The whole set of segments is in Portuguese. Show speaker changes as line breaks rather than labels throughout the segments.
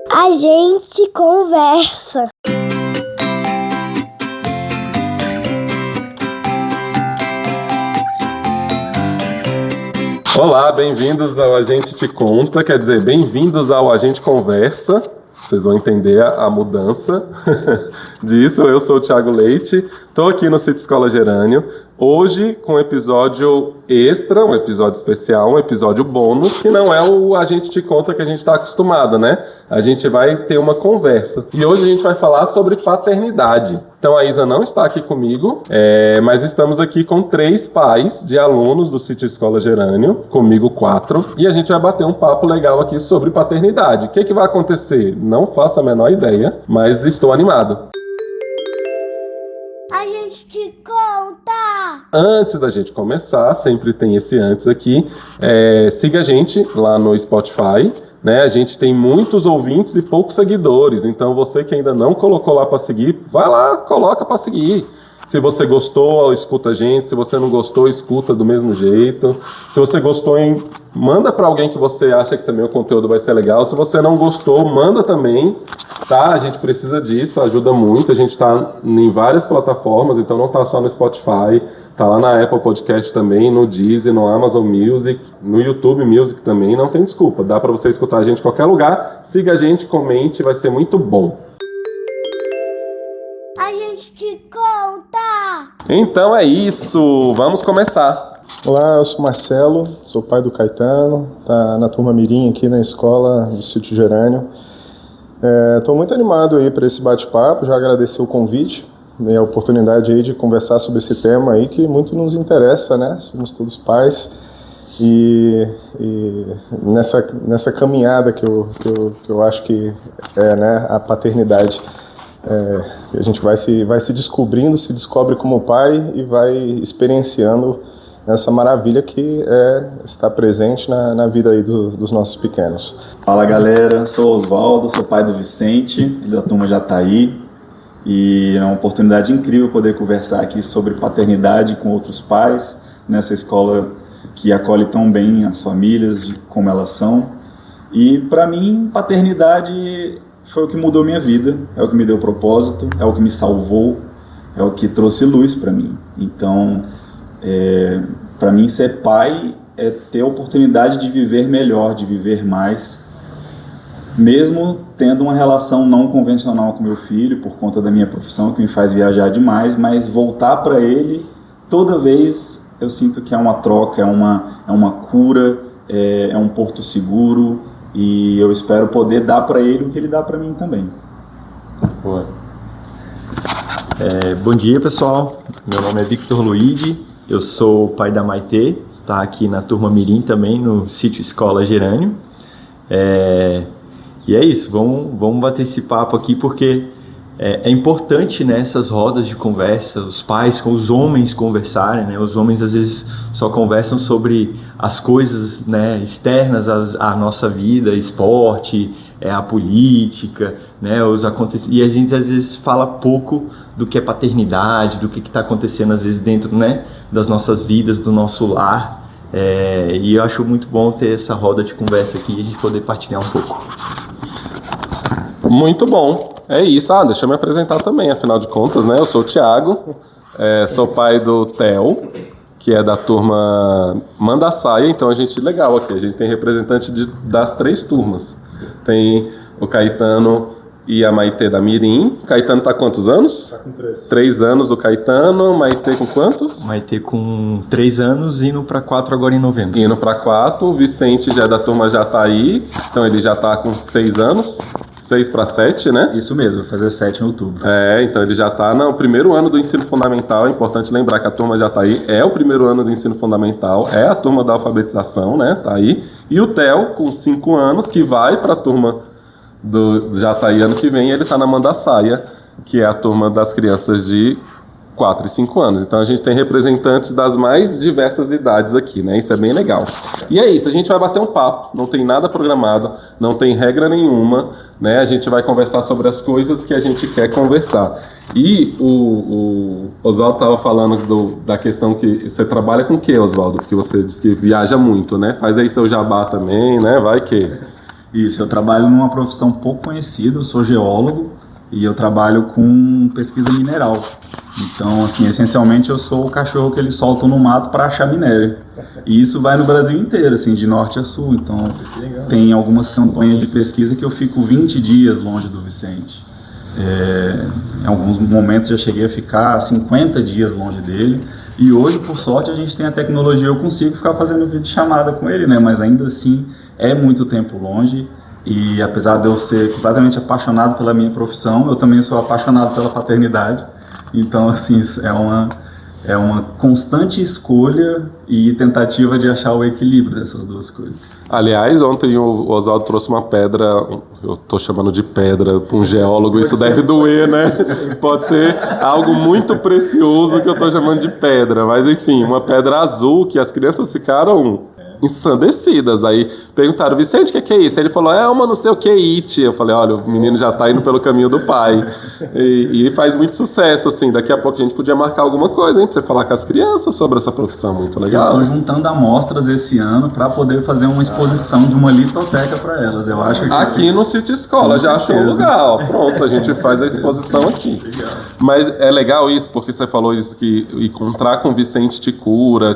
A gente conversa.
Olá, bem-vindos ao A Gente Te Conta, quer dizer, bem-vindos ao A Gente Conversa. Vocês vão entender a mudança disso. Eu sou o Thiago Leite, estou aqui no Sítio Escola Gerânio, hoje com um episódio extra, um episódio especial, um episódio bônus, que não é o A Gente Te Conta que a gente está acostumado, né? A gente vai ter uma conversa. E hoje a gente vai falar sobre paternidade. Então a Isa não está aqui comigo, mas estamos aqui com 3 pais de alunos do Sítio Escola Gerânio, comigo 4, e a gente vai bater um papo legal aqui sobre paternidade. O que vai acontecer? Não faço a menor ideia, mas estou animado.
A gente te conta!
Antes da gente começar, sempre tem esse antes aqui, siga a gente lá no Spotify, né? A gente tem muitos ouvintes e poucos seguidores, então você que ainda não colocou lá para seguir, vai lá, coloca para seguir. Se você gostou, escuta a gente. Se você não gostou, escuta do mesmo jeito. Se você gostou, manda para alguém que você acha que também o conteúdo vai ser legal. Se você não gostou, manda também, tá? A gente precisa disso, ajuda muito. A gente está em várias plataformas, então não está só no Spotify. Tá lá na Apple Podcast também, no Deezer, no Amazon Music, no YouTube Music também. Não tem desculpa, dá para você escutar a gente em qualquer lugar. Siga a gente, comente, vai ser muito bom.
A gente te conta!
Então é isso, vamos começar.
Olá, eu sou Marcelo, sou pai do Caetano, tá na turma Mirim aqui na escola do Sítio Gerânio. Estou muito animado aí para esse bate-papo, já agradeci o convite e a oportunidade aí de conversar sobre esse tema aí que muito nos interessa, né? Somos todos pais e nessa caminhada que eu acho que é, né, a paternidade. A gente vai se descobrindo, se descobre como pai e vai experienciando essa maravilha que está presente na vida aí dos nossos pequenos.
Fala galera, sou Osvaldo, sou pai do Vicente, da turma Jataí, e é uma oportunidade incrível poder conversar aqui sobre paternidade com outros pais, nessa escola que acolhe tão bem as famílias, de como elas são. E para mim, paternidade foi o que mudou minha vida, é o que me deu propósito, é o que me salvou, é o que trouxe luz para mim. Então, para mim ser pai é ter a oportunidade de viver melhor, de viver mais, mesmo tendo uma relação não convencional com meu filho, por conta da minha profissão, que me faz viajar demais, mas voltar para ele, toda vez eu sinto que é uma troca, é uma cura, é um porto seguro, e eu espero poder dar para ele o que ele dá para mim também.
Boa.
Bom dia, pessoal. Meu nome é Victor Luigi, eu sou pai da Maitê, tá aqui na turma Mirim também, no Sítio Escola Gerânio. E é isso, vamos bater esse papo aqui porque é importante nessas rodas de conversa, os pais com os homens conversarem, né? Os homens às vezes só conversam sobre as coisas, né, externas à nossa vida, esporte, a política, né, e a gente às vezes fala pouco do que é paternidade, do que está acontecendo às vezes dentro, né, das nossas vidas, do nosso lar. E eu acho muito bom ter essa roda de conversa aqui e a gente poder partilhar um pouco.
Muito bom. É isso. Deixa eu me apresentar também, afinal de contas, né? Eu sou o Thiago, sou pai do Theo, que é da turma Mandaçaia. Então a gente, legal aqui, a gente tem representante das 3 turmas. Tem o Caetano e a Maitê da Mirim. Caetano tá quantos anos?
Tá com 3.
3 anos do Caetano. Maitê com quantos?
Maitê com 3 anos, indo para 4 agora em novembro.
Indo para 4. O Vicente já é da turma Jataí, então ele já tá com 6 anos. 6 para 7, né?
Isso mesmo, vai fazer 7 em outubro.
Então ele já está no primeiro ano do ensino fundamental. É importante lembrar que a turma Jataí é o primeiro ano do ensino fundamental, é a turma da alfabetização, né? Tá aí. E o Theo, com 5 anos, que vai para a turma do Jataí ano que vem, ele está na Mandaçaia, que é a turma das crianças de 4 e 5 anos. Então a gente tem representantes das mais diversas idades aqui, né? Isso é bem legal. E é isso, a gente vai bater um papo, não tem nada programado, não tem regra nenhuma, né? A gente vai conversar sobre as coisas que a gente quer conversar. E o Oswaldo estava falando da questão que você trabalha com o que, Oswaldo? Porque você disse que viaja muito, né? Faz aí seu jabá também, né? Vai que...
Isso, eu trabalho numa profissão pouco conhecida, eu sou geólogo e eu trabalho com pesquisa mineral. Então, assim, essencialmente eu sou o cachorro que eles soltam no mato para achar minério. E isso vai no Brasil inteiro, assim, de norte a sul. Então, tem algumas campanhas de pesquisa que eu fico 20 dias longe do Vicente. Em alguns momentos já cheguei a ficar 50 dias longe dele. E hoje, por sorte, a gente tem a tecnologia, eu consigo ficar fazendo videochamada com ele, né? Mas ainda assim, é muito tempo longe. E apesar de eu ser completamente apaixonado pela minha profissão, eu também sou apaixonado pela paternidade. Então, assim, é uma constante escolha e tentativa de achar o equilíbrio dessas duas coisas.
Aliás, ontem o Oswaldo trouxe uma pedra, eu tô chamando de pedra para um geólogo, isso deve doer, né? Pode ser algo muito precioso que eu tô chamando de pedra, mas enfim, uma pedra azul que as crianças ficaram ensandecidas. Aí perguntaram, Vicente, o que é isso? Aí ele falou, é uma não sei o que it. Eu falei, olha, o menino já tá indo pelo caminho do pai. E faz muito sucesso, assim. Daqui a pouco a gente podia marcar alguma coisa, hein? Pra você falar com as crianças sobre essa profissão, muito legal.
Eu tô juntando amostras esse ano para poder fazer uma exposição de uma litoteca para elas. Eu acho que
aqui no Sítio Escola, já achou um lugar, ó. Pronto, a gente faz a exposição aqui. Mas é legal isso, porque você falou isso, que encontrar com o Vicente te cura,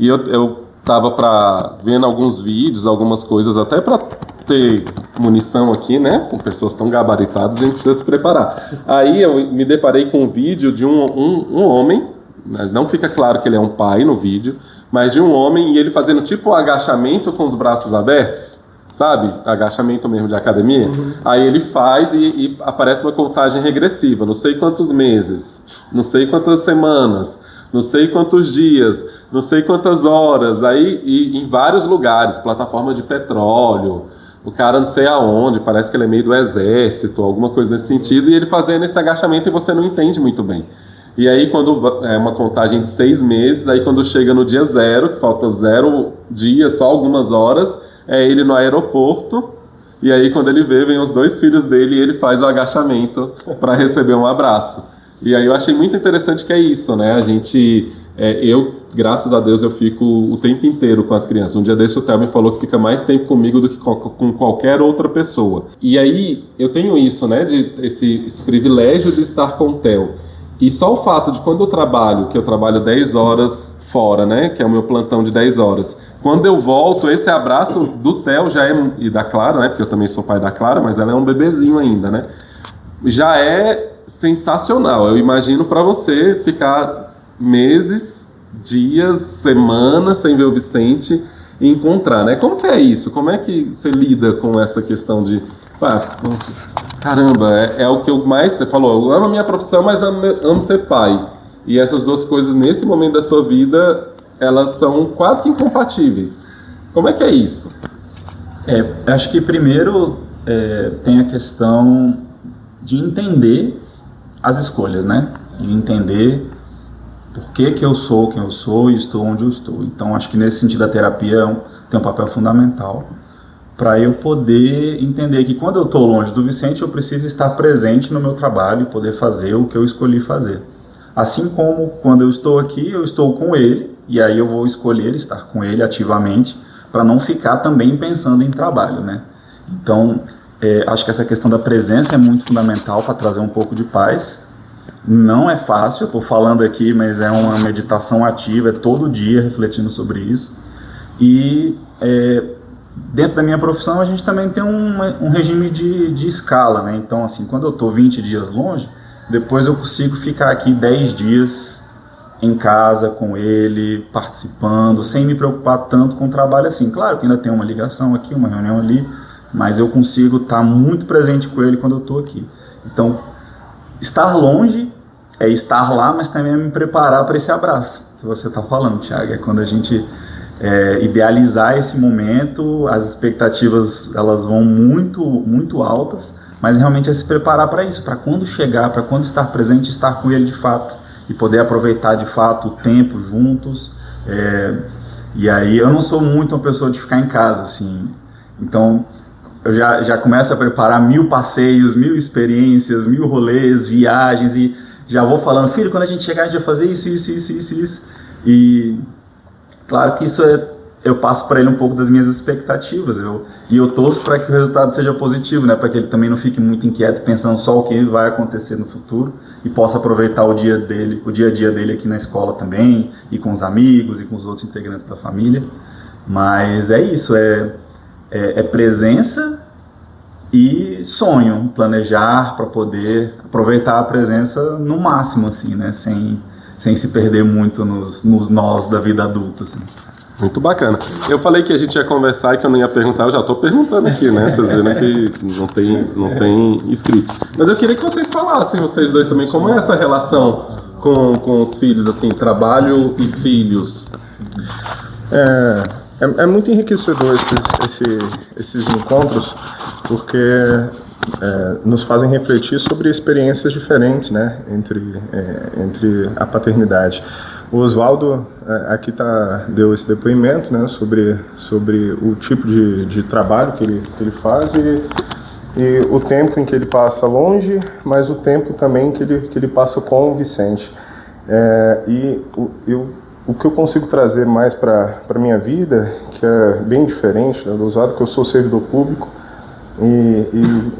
e eu tava vendo alguns vídeos, algumas coisas, até para ter munição aqui, né? Com pessoas tão gabaritadas, a gente precisa se preparar. Aí eu me deparei com um vídeo de um homem, né? Não fica claro que ele é um pai no vídeo, mas de um homem, e ele fazendo tipo um agachamento com os braços abertos, sabe? Agachamento mesmo de academia. Aí ele faz e aparece uma contagem regressiva, não sei quantos meses, não sei quantas semanas, não sei quantos dias, não sei quantas horas, aí e em vários lugares, plataforma de petróleo, o cara não sei aonde, parece que ele é meio do exército, alguma coisa nesse sentido, e ele fazendo esse agachamento e você não entende muito bem. E aí quando é uma contagem de 6 meses, aí quando chega no dia 0, que falta 0 dias, só algumas horas, é ele no aeroporto, e aí quando ele vê, vem os 2 filhos dele e ele faz o agachamento para receber um abraço. E aí eu achei muito interessante que é isso, né? A gente, eu, graças a Deus, eu fico o tempo inteiro com as crianças. Um dia desse o Theo me falou que fica mais tempo comigo do que com qualquer outra pessoa. E aí eu tenho isso, né? Esse privilégio de estar com o Theo. E só o fato de quando eu trabalho, que eu trabalho 10 horas fora, né? Que é o meu plantão de 10 horas. Quando eu volto, esse abraço do Theo já é, e da Clara, né? Porque eu também sou pai da Clara, mas ela é um bebezinho ainda, né? Já é sensacional. Eu imagino para você ficar meses, dias, semanas sem ver o Vicente e encontrar, né? Como que é isso? Como é que você lida com essa questão de... caramba, é o que eu mais... Você falou, eu amo a minha profissão, mas amo ser pai. E essas duas coisas, nesse momento da sua vida, elas são quase que incompatíveis. Como é que é isso?
Acho que primeiro tem a questão de entender as escolhas, né? De entender por que eu sou quem eu sou e estou onde eu estou. Então, acho que nesse sentido a terapia tem um papel fundamental para eu poder entender que quando eu estou longe do Vicente, eu preciso estar presente no meu trabalho e poder fazer o que eu escolhi fazer. Assim como quando eu estou aqui, eu estou com ele, e aí eu vou escolher estar com ele ativamente para não ficar também pensando em trabalho, né? Então, acho que essa questão da presença é muito fundamental para trazer um pouco de paz. Não é fácil, estou falando aqui, mas é uma meditação ativa, é todo dia refletindo sobre isso. E dentro da minha profissão a gente também tem um regime de escala, né? Então, assim, quando eu estou 20 dias longe, depois eu consigo ficar aqui 10 dias em casa com ele, participando, sem me preocupar tanto com o trabalho assim. Claro que ainda tem uma ligação aqui, uma reunião ali, mas eu consigo estar muito presente com ele quando eu estou aqui. Então, estar longe é estar lá, mas também é me preparar para esse abraço que você está falando, Thiago. É quando a gente idealizar esse momento, as expectativas elas vão muito, muito altas, mas realmente é se preparar para isso, para quando chegar, para quando estar presente, estar com ele de fato e poder aproveitar de fato o tempo juntos. E aí eu não sou muito uma pessoa de ficar em casa, assim, então eu já começo a preparar 1000 passeios, 1000 experiências, 1000 rolês, viagens, e já vou falando, filho, quando a gente chegar a gente vai fazer isso. E claro que isso eu passo para ele um pouco das minhas expectativas, e eu torço para que o resultado seja positivo, né? Para que ele também não fique muito inquieto pensando só o que vai acontecer no futuro e possa aproveitar o dia a dia dele aqui na escola também, e com os amigos e com os outros integrantes da família. Mas é isso, é presença e sonho, planejar para poder aproveitar a presença no máximo, assim, né? Sem se perder muito nos nós da vida adulta, assim.
Muito bacana. Eu falei que a gente ia conversar e que eu não ia perguntar, eu já estou perguntando aqui, né? Vocês viram que não tem escrito. Mas eu queria que vocês falassem, vocês dois também, como é essa relação com os filhos, assim, trabalho e filhos?
É muito enriquecedor esses encontros, porque nos fazem refletir sobre experiências diferentes, né, entre a paternidade. O Oswaldo aqui deu esse depoimento, né, sobre o tipo de trabalho que ele faz e o tempo em que ele passa longe, mas o tempo também que ele passa com o Vicente. O que eu consigo trazer mais para a minha vida, que é bem diferente, né, do Oswaldo, que eu sou servidor público e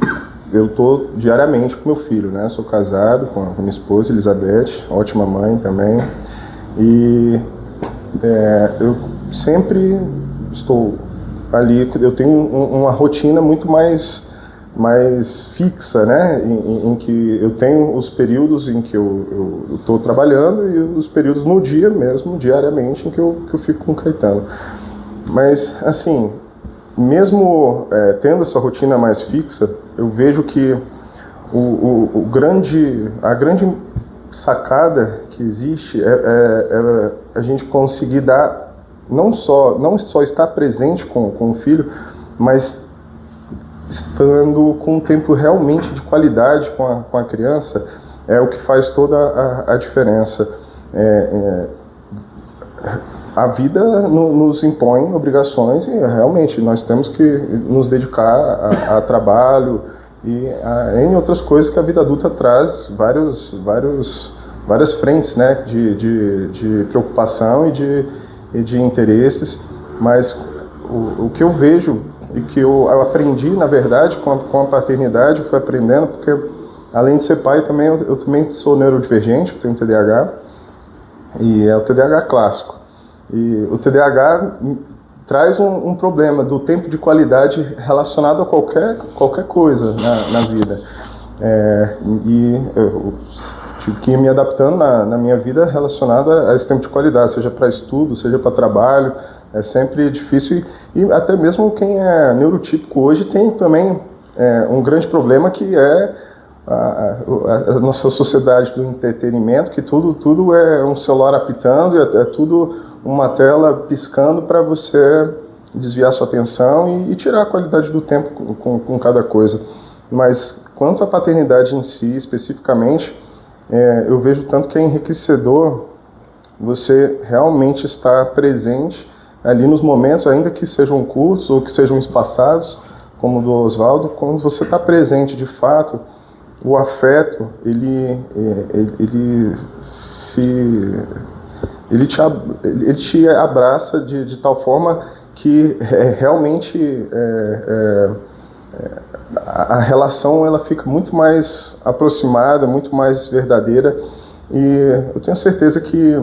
eu estou diariamente com meu filho, né? Sou casado com a minha esposa, Elizabeth, ótima mãe também. E eu sempre estou ali, eu tenho uma rotina muito mais fixa, né? Em que eu tenho os períodos em que eu estou trabalhando e os períodos no dia mesmo, diariamente, em que eu fico com o Caetano. Mas, assim, mesmo tendo essa rotina mais fixa, eu vejo que a grande sacada que existe é a gente conseguir dar, não só estar presente com o filho, mas estando com um tempo realmente de qualidade com a criança, é o que faz toda a diferença. A vida nos impõe obrigações e realmente nós temos que nos dedicar a trabalho e a N outras coisas que a vida adulta traz, várias frentes, né, de preocupação e de interesses, mas o que eu vejo e que eu aprendi, na verdade, com a paternidade, eu fui aprendendo, porque além de ser pai, eu também sou neurodivergente, eu tenho TDAH, e é o TDAH clássico. E o TDAH traz um problema do tempo de qualidade relacionado a qualquer coisa na vida. E eu tive que ir me adaptando na minha vida relacionada a esse tempo de qualidade, seja para estudo, seja para trabalho. É sempre difícil e até mesmo quem é neurotípico hoje tem também um grande problema, que é a nossa sociedade do entretenimento, que tudo é um celular apitando, é tudo uma tela piscando para você desviar sua atenção e tirar a qualidade do tempo com cada coisa. Mas quanto à paternidade em si, especificamente, eu vejo tanto que é enriquecedor você realmente estar presente ali nos momentos, ainda que sejam curtos ou que sejam espaçados, como o do Oswaldo, quando você está presente de fato, o afeto, ele te abraça de tal forma que realmente a relação ela fica muito mais aproximada, muito mais verdadeira, e eu tenho certeza que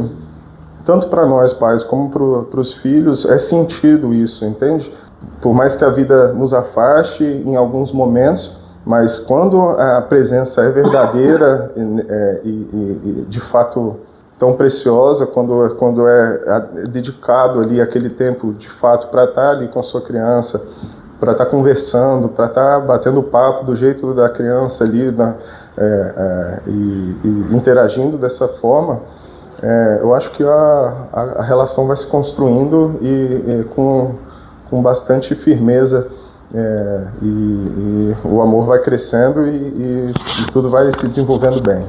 tanto para nós pais como para os filhos é sentido isso, entende? Por mais que a vida nos afaste em alguns momentos, mas quando a presença é verdadeira e de fato tão preciosa, quando é dedicado ali aquele tempo de fato para estar ali com a sua criança, para estar conversando, para estar batendo papo do jeito da criança ali, e interagindo dessa forma, eu acho que a relação vai se construindo e com bastante firmeza, e o amor vai crescendo e tudo vai se desenvolvendo bem.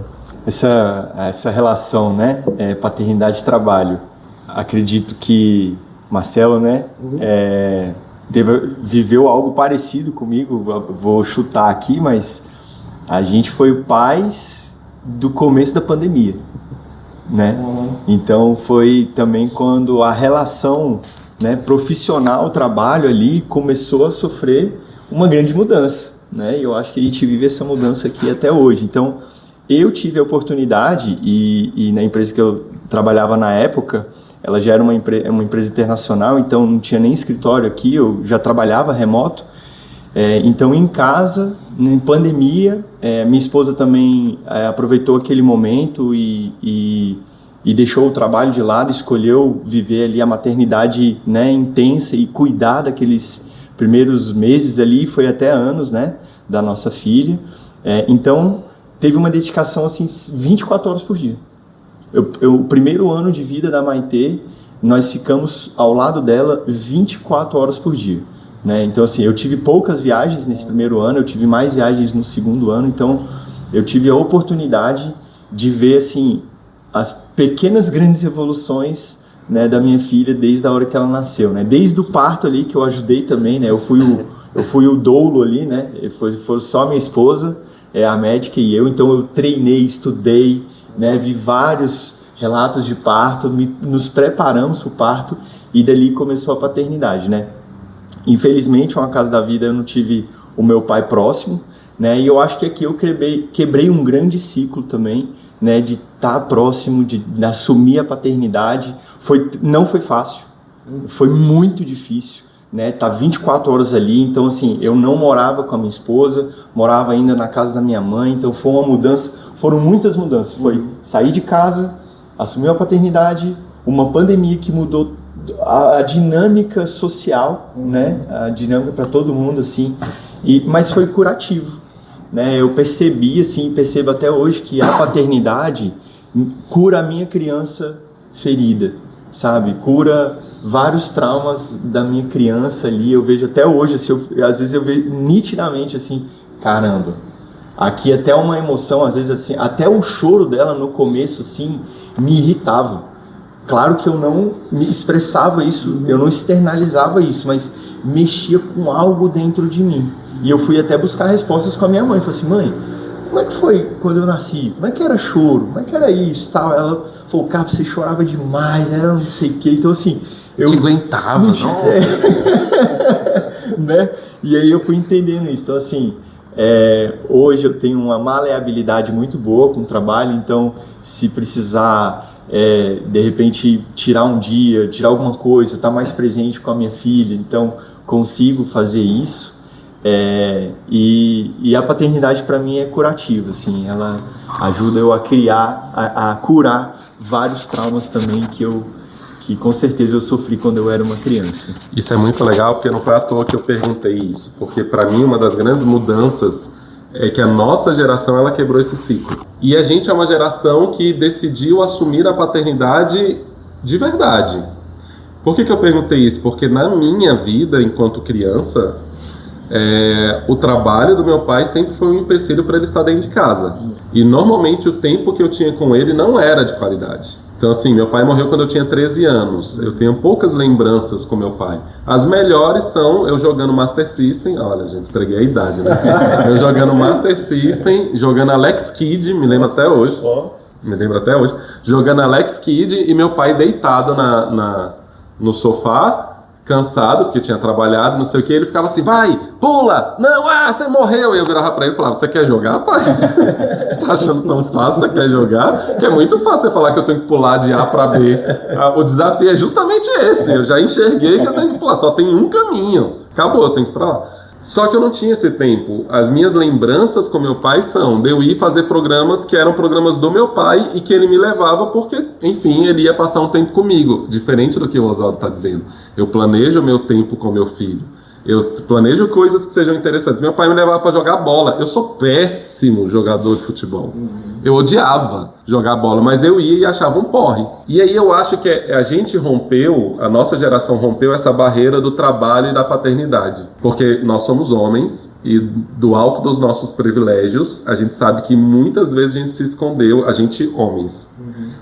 Essa relação, né, paternidade e trabalho, acredito que Marcelo, né, viveu algo parecido comigo. Vou chutar aqui, mas a gente foi pais do começo da pandemia, né? Então foi também quando a relação né, profissional, trabalho ali, começou a sofrer uma grande mudança, né? E eu acho que a gente vive essa mudança aqui até hoje. Então, eu tive a oportunidade, e na empresa que eu trabalhava na época, ela já era uma empresa internacional, então não tinha nem escritório aqui, eu já trabalhava remoto. Então, em casa, em pandemia, minha esposa também aproveitou aquele momento e deixou o trabalho de lado, escolheu viver ali a maternidade, né, intensa e cuidar daqueles primeiros meses ali, foi até anos, né, da nossa filha. Então, teve uma dedicação assim 24 horas por dia. O primeiro ano de vida da Maitê, nós ficamos ao lado dela 24 horas por dia. Né? Então, assim, eu tive poucas viagens nesse primeiro ano, eu tive mais viagens no segundo ano, então eu tive a oportunidade de ver, assim, as pequenas grandes evoluções, né, da minha filha desde a hora que ela nasceu, né? Desde o parto ali, que eu ajudei também, né? Eu fui o doulo ali, né? Foi só minha esposa, a médica e eu, então eu treinei, estudei, né? Vi vários relatos de parto, nos preparamos para o parto e dali começou a paternidade, né? Infelizmente, uma casa da vida, eu não tive o meu pai próximo, né? E eu acho que aqui eu quebrei um grande ciclo também, né? De estar próximo, de assumir a paternidade. Não foi fácil, foi muito difícil, né? Tá 24 horas ali, então assim, eu não morava com a minha esposa, morava ainda na casa da minha mãe, então foi uma mudança, foram muitas mudanças. Foi sair de casa, assumir a paternidade, uma pandemia que mudou a dinâmica social, né? A dinâmica para todo mundo, assim, mas foi curativo, né? Eu percebi, assim, percebo até hoje que a paternidade cura a minha criança ferida, sabe? Cura vários traumas da minha criança ali. Eu vejo até hoje, assim, às vezes eu vejo nitidamente, assim, caramba, aqui até uma emoção, às vezes, assim, até o choro dela no começo, assim, me irritava. Claro que eu não me expressava isso, eu não externalizava isso, mas mexia com algo dentro de mim. E eu fui até buscar respostas com a minha mãe. Falei assim, mãe, como é que foi quando eu nasci? Como é que era choro? Como é que era isso? Tal. Ela falou, cara, você chorava demais, era não sei o quê. Então, assim... Eu
te aguentava, nossa.
Né? E aí eu fui entendendo isso. Então, assim, hoje eu tenho uma maleabilidade muito boa com o trabalho, então, se precisar... de repente tirar um dia, tirar alguma coisa, estar mais presente com a minha filha, então consigo fazer isso, e a paternidade para mim é curativa, assim, ela ajuda eu a criar, a curar vários traumas também que com certeza eu sofri quando eu era uma criança.
Isso é muito legal, porque não foi à toa que eu perguntei isso, porque para mim uma das grandes mudanças é que a nossa geração, ela quebrou esse ciclo. E a gente é uma geração que decidiu assumir a paternidade de verdade. Por que eu perguntei isso? Porque na minha vida, enquanto criança, o trabalho do meu pai sempre foi um empecilho para ele estar dentro de casa. E normalmente o tempo que eu tinha com ele não era de qualidade. Então, assim, meu pai morreu quando eu tinha 13 anos. Eu tenho poucas lembranças com meu pai. As melhores são eu jogando Master System. Olha, gente, entreguei a idade, né? Eu jogando Master System, jogando Alex Kidd, me lembro até hoje. Jogando Alex Kidd e meu pai deitado no sofá, cansado, porque tinha trabalhado, não sei o que. Ele ficava assim, vai, pula, não, você morreu. E eu virava pra ele e falava, você quer jogar, pai? Você tá achando tão fácil, você quer jogar? Que é muito fácil você falar que eu tenho que pular de A pra B. O desafio é justamente esse, eu já enxerguei que eu tenho que pular, só tem um caminho. Acabou, eu tenho que ir pra lá. Só que eu não tinha esse tempo. As minhas lembranças com meu pai são de eu ir fazer programas que eram programas do meu pai e que ele me levava porque, enfim, ele ia passar um tempo comigo. Diferente do que o Oswaldo está dizendo. Eu planejo o meu tempo com meu filho. Eu planejo coisas que sejam interessantes. Meu pai me levava para jogar bola. Eu sou péssimo jogador de futebol. Eu odiava jogar bola, mas eu ia e achava um porre. E aí eu acho que a gente rompeu, a nossa geração rompeu essa barreira do trabalho e da paternidade. Porque nós somos homens e do alto dos nossos privilégios, a gente sabe que muitas vezes a gente se escondeu, a gente homens,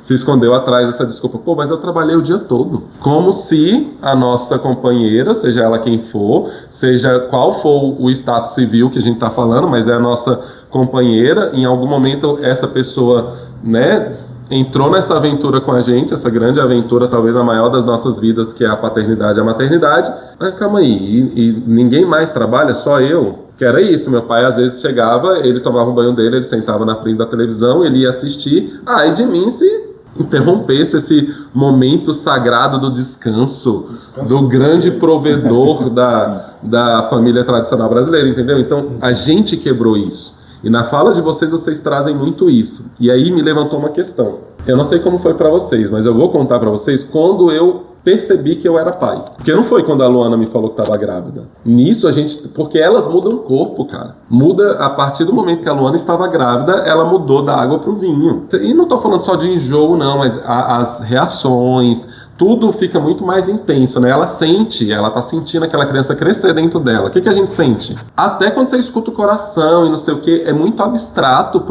se escondeu atrás dessa desculpa. Pô, mas eu trabalhei o dia todo. Como se a nossa companheira, seja ela quem for, seja qual for o status civil que a gente está falando, mas é a nossa companheira, em algum momento essa pessoa, né, entrou nessa aventura com a gente, essa grande aventura, talvez a maior das nossas vidas, que é a paternidade e a maternidade. Mas calma aí, e ninguém mais trabalha, só eu? Que era isso, meu pai às vezes chegava, ele tomava o banho dele, ele sentava na frente da televisão, ele ia assistir, e de mim se interrompesse esse momento sagrado do descanso do grande provedor da família tradicional brasileira, entendeu? Então, a gente quebrou isso. E na fala de vocês trazem muito isso. E aí me levantou uma questão. Eu não sei como foi pra vocês, mas eu vou contar pra vocês quando eu percebi que eu era pai. Porque não foi quando a Luana me falou que estava grávida. Nisso a gente... Porque elas mudam o corpo, cara. Muda a partir do momento que a Luana estava grávida, ela mudou da água pro vinho. E não tô falando só de enjoo, não, mas as reações... Tudo fica muito mais intenso, né? Ela sente, ela tá sentindo aquela criança crescer dentro dela. O que a gente sente? Até quando você escuta o coração e não sei o que, é muito abstrato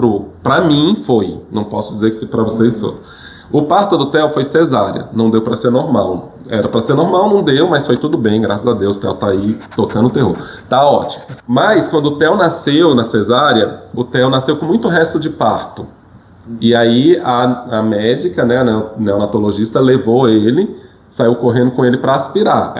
pra mim foi. Não posso dizer que se pra vocês foi. O parto do Theo foi cesárea, não deu pra ser normal. Era pra ser normal, não deu, mas foi tudo bem, graças a Deus. O Theo tá aí tocando terror. Tá ótimo. Mas quando o Theo nasceu na cesárea, o Theo nasceu com muito resto de parto. E aí a médica, né, a neonatologista, levou ele, saiu correndo com ele para aspirar.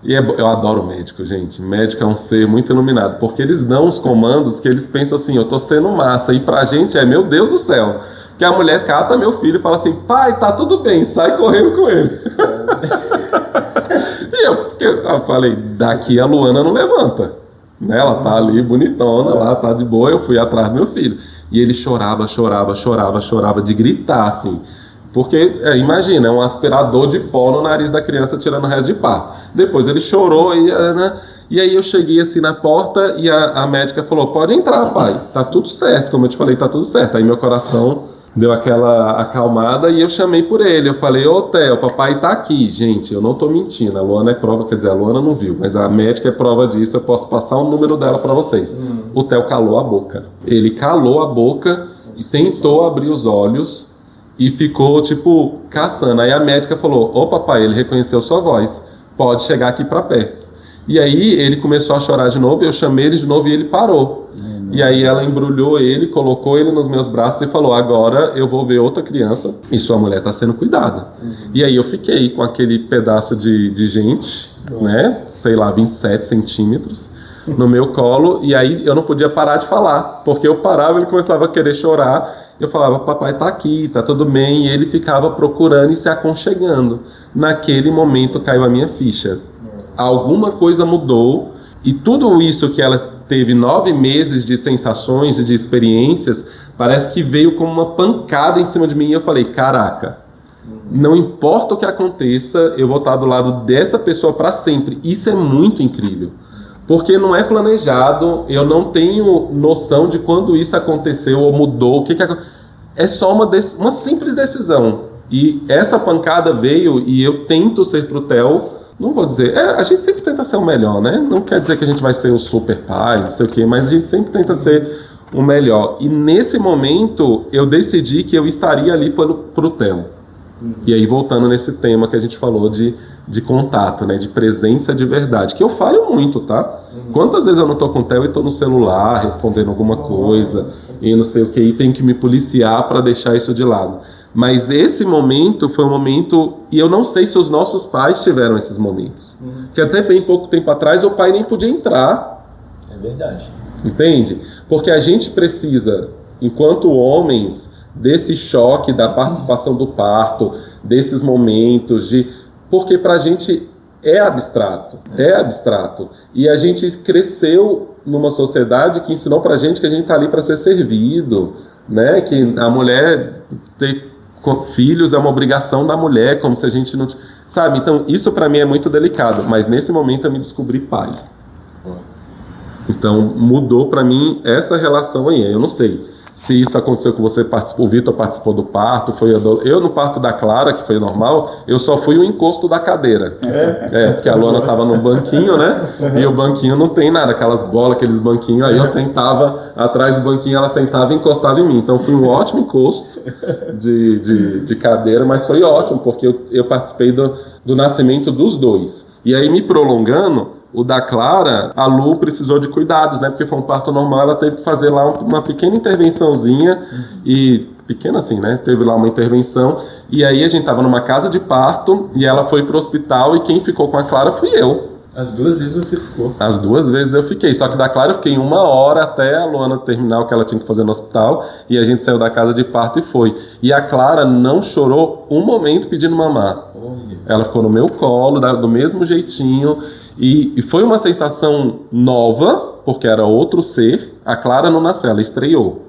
Eu adoro médico, gente. Médico é um ser muito iluminado, porque eles dão os comandos que eles pensam assim, eu tô sendo massa. E pra gente meu Deus do céu. Que a mulher cata meu filho e fala assim, pai, tá tudo bem, sai correndo com ele. E eu falei, daqui a Luana não levanta. Né? Ela tá ali bonitona, lá tá de boa, eu fui atrás do meu filho. E ele chorava de gritar, assim. Porque, imagina, é um aspirador de pó no nariz da criança tirando o resto de pá. Depois ele chorou, né? E aí eu cheguei assim na porta e a médica falou, pode entrar, pai, tá tudo certo. Como eu te falei, tá tudo certo. Aí meu coração deu aquela acalmada e eu chamei por ele. Eu falei, ô Theo, papai tá aqui. Gente, eu não tô mentindo, a Luana é prova, quer dizer, a Luana não viu, mas a médica é prova disso, eu posso passar o número dela pra vocês. O Theo calou a boca. Ele calou a boca e tentou abrir os olhos e ficou, tipo, caçando. Aí a médica falou, ô papai, ele reconheceu sua voz, pode chegar aqui pra perto. E aí ele começou a chorar de novo, eu chamei ele de novo e ele parou. E aí ela embrulhou ele, colocou ele nos meus braços e falou, agora eu vou ver outra criança e sua mulher está sendo cuidada. E aí eu fiquei com aquele pedaço de gente, né, sei lá, 27 centímetros no meu colo, e aí eu não podia parar de falar, porque eu parava e ele começava a querer chorar, eu falava, papai tá aqui, tá tudo bem, e ele ficava procurando e se aconchegando. Naquele momento caiu a minha ficha. Alguma coisa mudou, e tudo isso que ela teve 9 meses de sensações e de experiências, parece que veio como uma pancada em cima de mim e eu falei, caraca, não importa o que aconteça, eu vou estar do lado dessa pessoa para sempre. Isso é muito incrível, porque não é planejado, eu não tenho noção de quando isso aconteceu ou mudou, é só uma simples decisão. E essa pancada veio e eu tento ser pro Theo. Não vou dizer, a gente sempre tenta ser o melhor, né? Não quer dizer que a gente vai ser o super pai, não sei o quê, mas a gente sempre tenta ser o melhor. E nesse momento, eu decidi que eu estaria ali pro Theo. E aí, voltando nesse tema que a gente falou de contato, né? De presença de verdade, que eu falho muito, tá? Quantas vezes eu não tô com o Theo e tô no celular, respondendo alguma coisa, e não sei o quê, e tenho que me policiar para deixar isso de lado. Mas esse momento foi um momento, e eu não sei se os nossos pais tiveram esses momentos. Que até bem pouco tempo atrás o pai nem podia entrar.
É verdade.
Entende? Porque a gente precisa, enquanto homens, desse choque da participação do parto, desses momentos porque pra gente é abstrato. E a gente cresceu numa sociedade que ensinou pra gente que a gente tá ali para ser servido, né? Que a mulher ter filhos é uma obrigação da mulher, como se a gente não... Sabe? Então, isso pra mim é muito delicado, mas nesse momento eu me descobri pai. Então, mudou pra mim essa relação aí. Eu não sei se isso aconteceu com você, o Vitor participou do parto, eu no parto da Clara, que foi normal, eu só fui o encosto da cadeira. Porque a Luana tava no banquinho, né? E o banquinho não tem nada, aquelas bolas, aqueles banquinhos, aí eu sentava atrás do banquinho, ela sentava e encostava em mim. Então foi um ótimo encosto de cadeira, mas foi ótimo, porque eu participei do nascimento dos dois. E aí, me prolongando, o da Clara, a Lu precisou de cuidados, né? Porque foi um parto normal, ela teve que fazer lá uma pequena intervençãozinha e pequena assim, né? Teve lá uma intervenção, e aí a gente tava numa casa de parto, e ela foi pro hospital, e quem ficou com a Clara fui eu.
As 2 vezes você ficou.
As 2 vezes eu fiquei, só que da Clara eu fiquei 1 hora até a Luana terminar o que ela tinha que fazer no hospital, e a gente saiu da casa de parto e foi. E a Clara não chorou um momento pedindo mamar. Ela ficou no meu colo, do mesmo jeitinho, e foi uma sensação nova, porque era outro ser. A Clara não nasceu, ela estreou.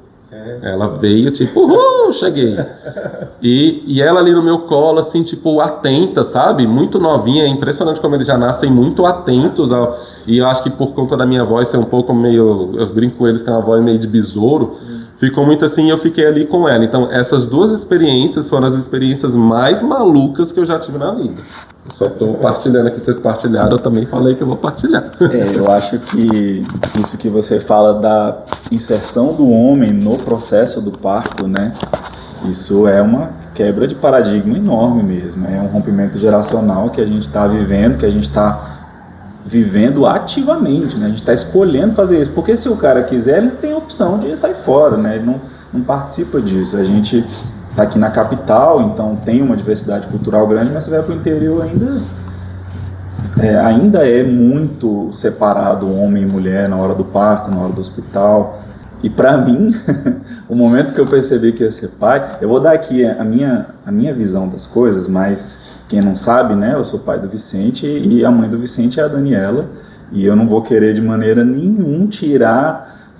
Ela veio tipo, cheguei. E ela ali no meu colo, assim, tipo, atenta, sabe? Muito novinha, é impressionante como eles já nascem muito atentos. E eu acho que por conta da minha voz ser um pouco meio, eu brinco com eles que é uma voz meio de besouro, ficou muito assim, e eu fiquei ali com ela. Então essas 2 experiências foram as experiências mais malucas que eu já tive na vida. Eu só tô partilhando aqui, vocês partilharam, eu também falei que eu vou partilhar.
Eu acho que isso que você fala da inserção do homem no processo do parto, né? Isso é uma quebra de paradigma enorme mesmo. É um rompimento geracional que a gente está vivendo, que a gente está vivendo ativamente, né? A gente está escolhendo fazer isso. Porque se o cara quiser, ele tem a opção de sair fora, né? Ele não participa disso. A gente está aqui na capital, então tem uma diversidade cultural grande, mas você vai para o interior ainda é muito separado homem e mulher na hora do parto, na hora do hospital. E para mim, o momento que eu percebi que ia ser pai, eu vou dar aqui a minha visão das coisas, mas quem não sabe, né, eu sou pai do Vicente e a mãe do Vicente é a Daniela, e eu não vou querer de maneira nenhuma tirar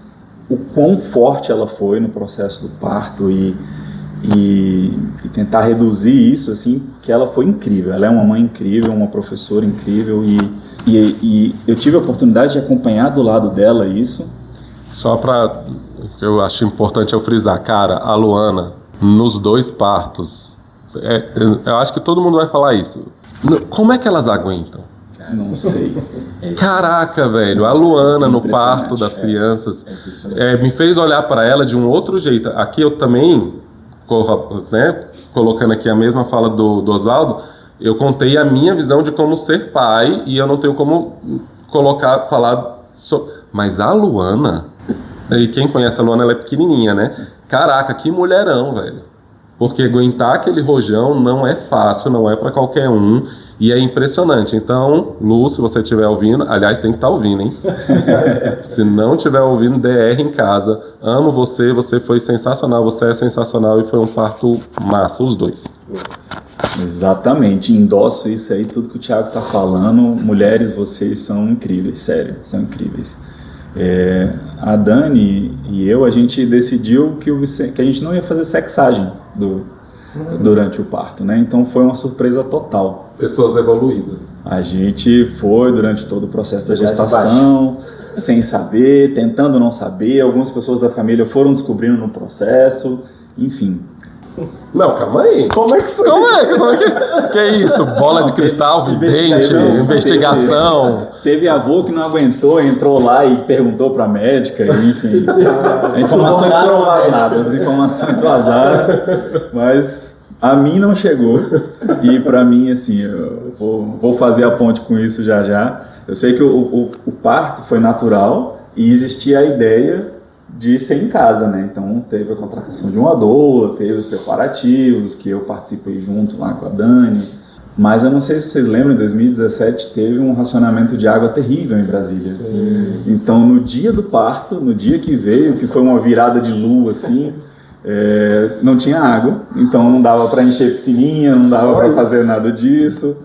o quão forte ela foi no processo do parto e tentar reduzir isso, assim, porque ela foi incrível. Ela é uma mãe incrível, uma professora incrível, e eu tive a oportunidade de acompanhar do lado dela isso.
Só para, eu acho importante eu frisar, cara, a Luana, nos 2 partos, eu acho que todo mundo vai falar isso. Como é que elas aguentam?
Não sei.
Caraca, velho, a Luana no parto das crianças me fez olhar para ela de um outro jeito. Aqui eu também, né, colocando aqui a mesma fala do Oswaldo, eu contei a minha visão de como ser pai e eu não tenho como falar sobre... Mas a Luana, e quem conhece a Luana, ela é pequenininha, né? Caraca, que mulherão, velho. Porque aguentar aquele rojão não é fácil, não é pra qualquer um. E é impressionante. Então, Lu, se você estiver ouvindo, aliás, tem que estar ouvindo, hein? Se não estiver ouvindo, DR em casa. Amo você, você foi sensacional, você é sensacional e foi um parto massa, os 2.
Exatamente, endosso isso aí, tudo que o Thiago tá falando. Mulheres, vocês são incríveis, sério, são incríveis. A Dani e eu, a gente decidiu que a gente não ia fazer sexagem durante o parto, né? Então foi uma surpresa total.
Pessoas evoluídas.
A gente foi durante todo o processo da gestação, sem saber, tentando não saber. Algumas pessoas da família foram descobrindo no processo, enfim.
Não, calma aí. Como é que foi? Que é isso? Bola de cristal, vidente, investigação.
Teve avô que não aguentou, entrou lá e perguntou pra médica, enfim. Informações foram vazadas, mas a mim não chegou. E pra mim, assim, eu vou fazer a ponte com isso já já. Eu sei que o parto foi natural e existia a ideia de ser em casa, né? Então teve a contratação de uma doula, teve os preparativos, que eu participei junto lá com a Dani. Mas eu não sei se vocês lembram, em 2017 teve um racionamento de água terrível em Brasília. Então no dia do parto, no dia que veio, que foi uma virada de lua, assim, não tinha água, então não dava para encher piscininha, não dava para fazer nada disso.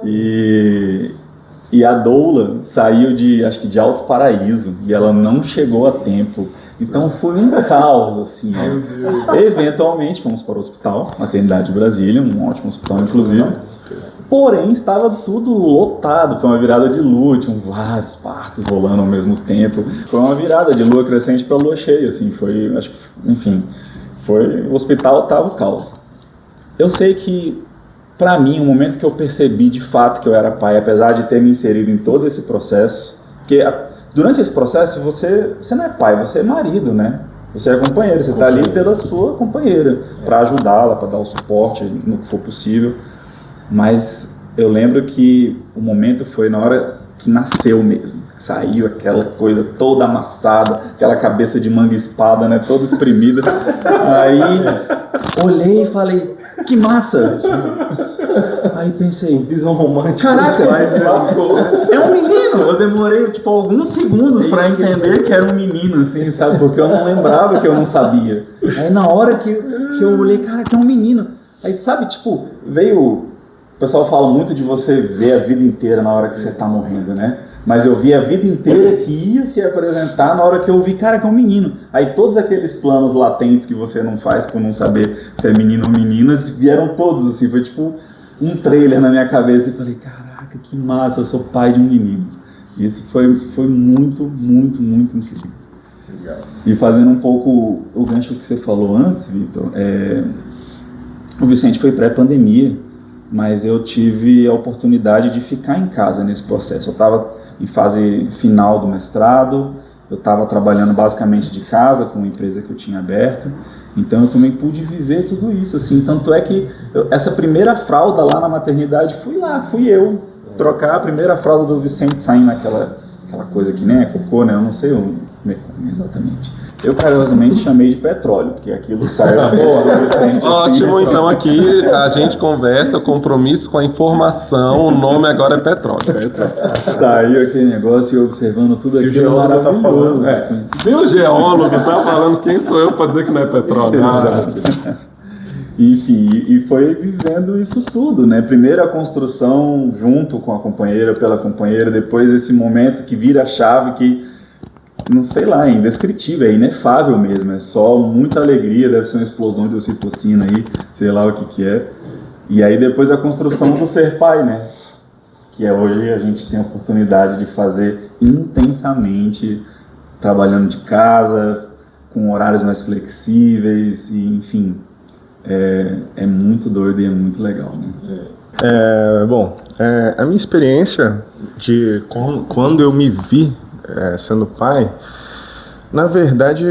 E a doula saiu acho que de Alto Paraíso, e ela não chegou a tempo. Então foi um caos, assim. Eventualmente fomos para o hospital, Maternidade de Brasília, um ótimo hospital, inclusive. Porém, estava tudo lotado, foi uma virada de lua, tinham vários partos rolando ao mesmo tempo. Foi uma virada de lua crescente para lua cheia, assim, foi, acho que, enfim, o hospital estava o caos. Eu sei que, para mim, o momento que eu percebi de fato que eu era pai, apesar de ter me inserido em todo esse processo, porque durante esse processo você não é pai, você é marido, né? Você é companheiro, você está ali pela sua companheira, para ajudá-la, para dar o suporte no que for possível. Mas eu lembro que o momento foi na hora que nasceu mesmo. Saiu aquela coisa toda amassada, aquela cabeça de manga espada, né, toda espremida. Aí olhei e falei, que massa! Aí pensei,
Visão romântica.
caraca, é um menino! Eu demorei, tipo, alguns segundos pra entender que era um menino, assim, sabe? Porque eu não lembrava, que eu não sabia. Aí na hora que eu olhei, cara, que é um menino. Aí, sabe, tipo, veio... O pessoal fala muito de você ver a vida inteira na hora que você tá morrendo, né? Mas eu vi a vida inteira que ia se apresentar na hora que eu vi, cara, que é um menino. Aí todos aqueles planos latentes que você não faz por não saber se é menino ou meninas, vieram todos, assim, foi tipo um trailer na minha cabeça e falei, caraca, que massa, eu sou pai de um menino. Isso foi muito, muito, muito incrível. Legal. E fazendo um pouco o gancho que você falou antes, Vitor, o Vicente foi pré-pandemia, mas eu tive a oportunidade de ficar em casa nesse processo. Eu estava em fase final do mestrado, eu estava trabalhando basicamente de casa com uma empresa que eu tinha aberta, então eu também pude viver tudo isso, assim, tanto é que essa primeira fralda lá na maternidade fui eu trocar a primeira fralda do Vicente, saindo aquela coisa que nem é cocô, né, eu não sei exatamente. Eu carinhosamente chamei de petróleo, porque aquilo saiu do Vicente.
Ótimo,
assim,
então aqui a gente conversa, compromisso com a informação, o nome agora é petróleo.
Saiu aquele negócio e eu observando tudo
Se o
aquilo
geólogo tá
maravilhoso.
falando,
Assim.
Se o geólogo tá falando, quem sou eu para dizer que não é petróleo?
Exato. Enfim, e foi vivendo isso tudo, né? Primeiro a construção junto com a companheira, pela companheira, depois esse momento que vira a chave que, não sei lá, é indescritível, é inefável mesmo, é só muita alegria, deve ser uma explosão de ocitocina aí, sei lá o que é. E aí depois a construção do ser pai, né? Que é hoje a gente tem a oportunidade de fazer intensamente, trabalhando de casa, com horários mais flexíveis, e enfim, é muito doido e é muito legal, né?
A minha experiência de quando eu me vi sendo pai, na verdade,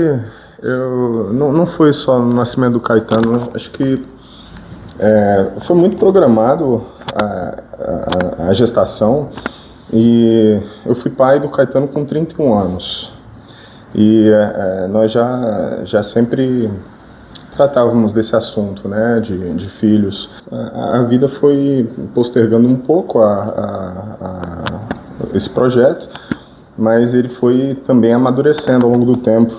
não foi só no nascimento do Caetano, acho que foi muito programado a gestação, e eu fui pai do Caetano com 31 anos, e nós já sempre tratávamos desse assunto, né, de filhos. A vida foi postergando um pouco esse projeto, mas ele foi também amadurecendo ao longo do tempo.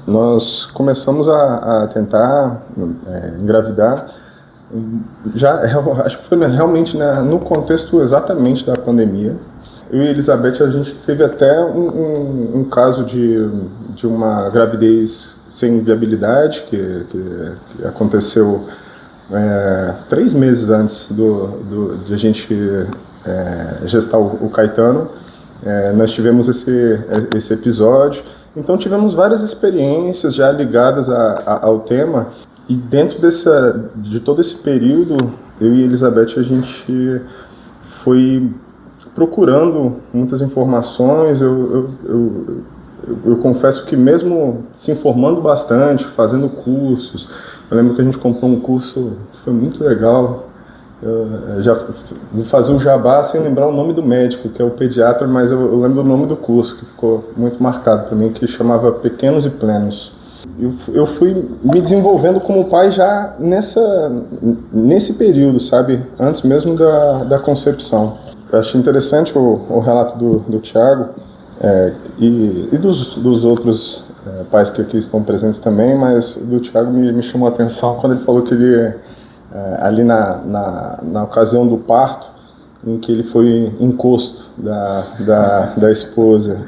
Nós começamos a tentar engravidar, acho que foi realmente no contexto exatamente da pandemia. Eu e Elizabeth, a gente teve até um caso de uma gravidez sem viabilidade, que aconteceu 3 meses antes de a gente gestar o Caetano. Nós tivemos esse episódio, então tivemos várias experiências já ligadas ao tema, e dentro de todo esse período, eu e Elizabeth, a gente foi procurando muitas informações. Eu confesso que mesmo se informando bastante, fazendo cursos, eu lembro que a gente comprou um curso que foi muito legal. Eu já vou fazer o jabá sem lembrar o nome do médico, que é o pediatra, mas eu lembro do nome do curso, que ficou muito marcado para mim, que chamava Pequenos e Plenos. Eu fui me desenvolvendo como pai já nesse período, sabe? Antes mesmo da concepção. Eu achei interessante o relato do Thiago e dos outros pais que aqui estão presentes também, mas do Thiago me chamou a atenção quando ele falou que ele... ali na ocasião do parto, em que ele foi encosto da esposa.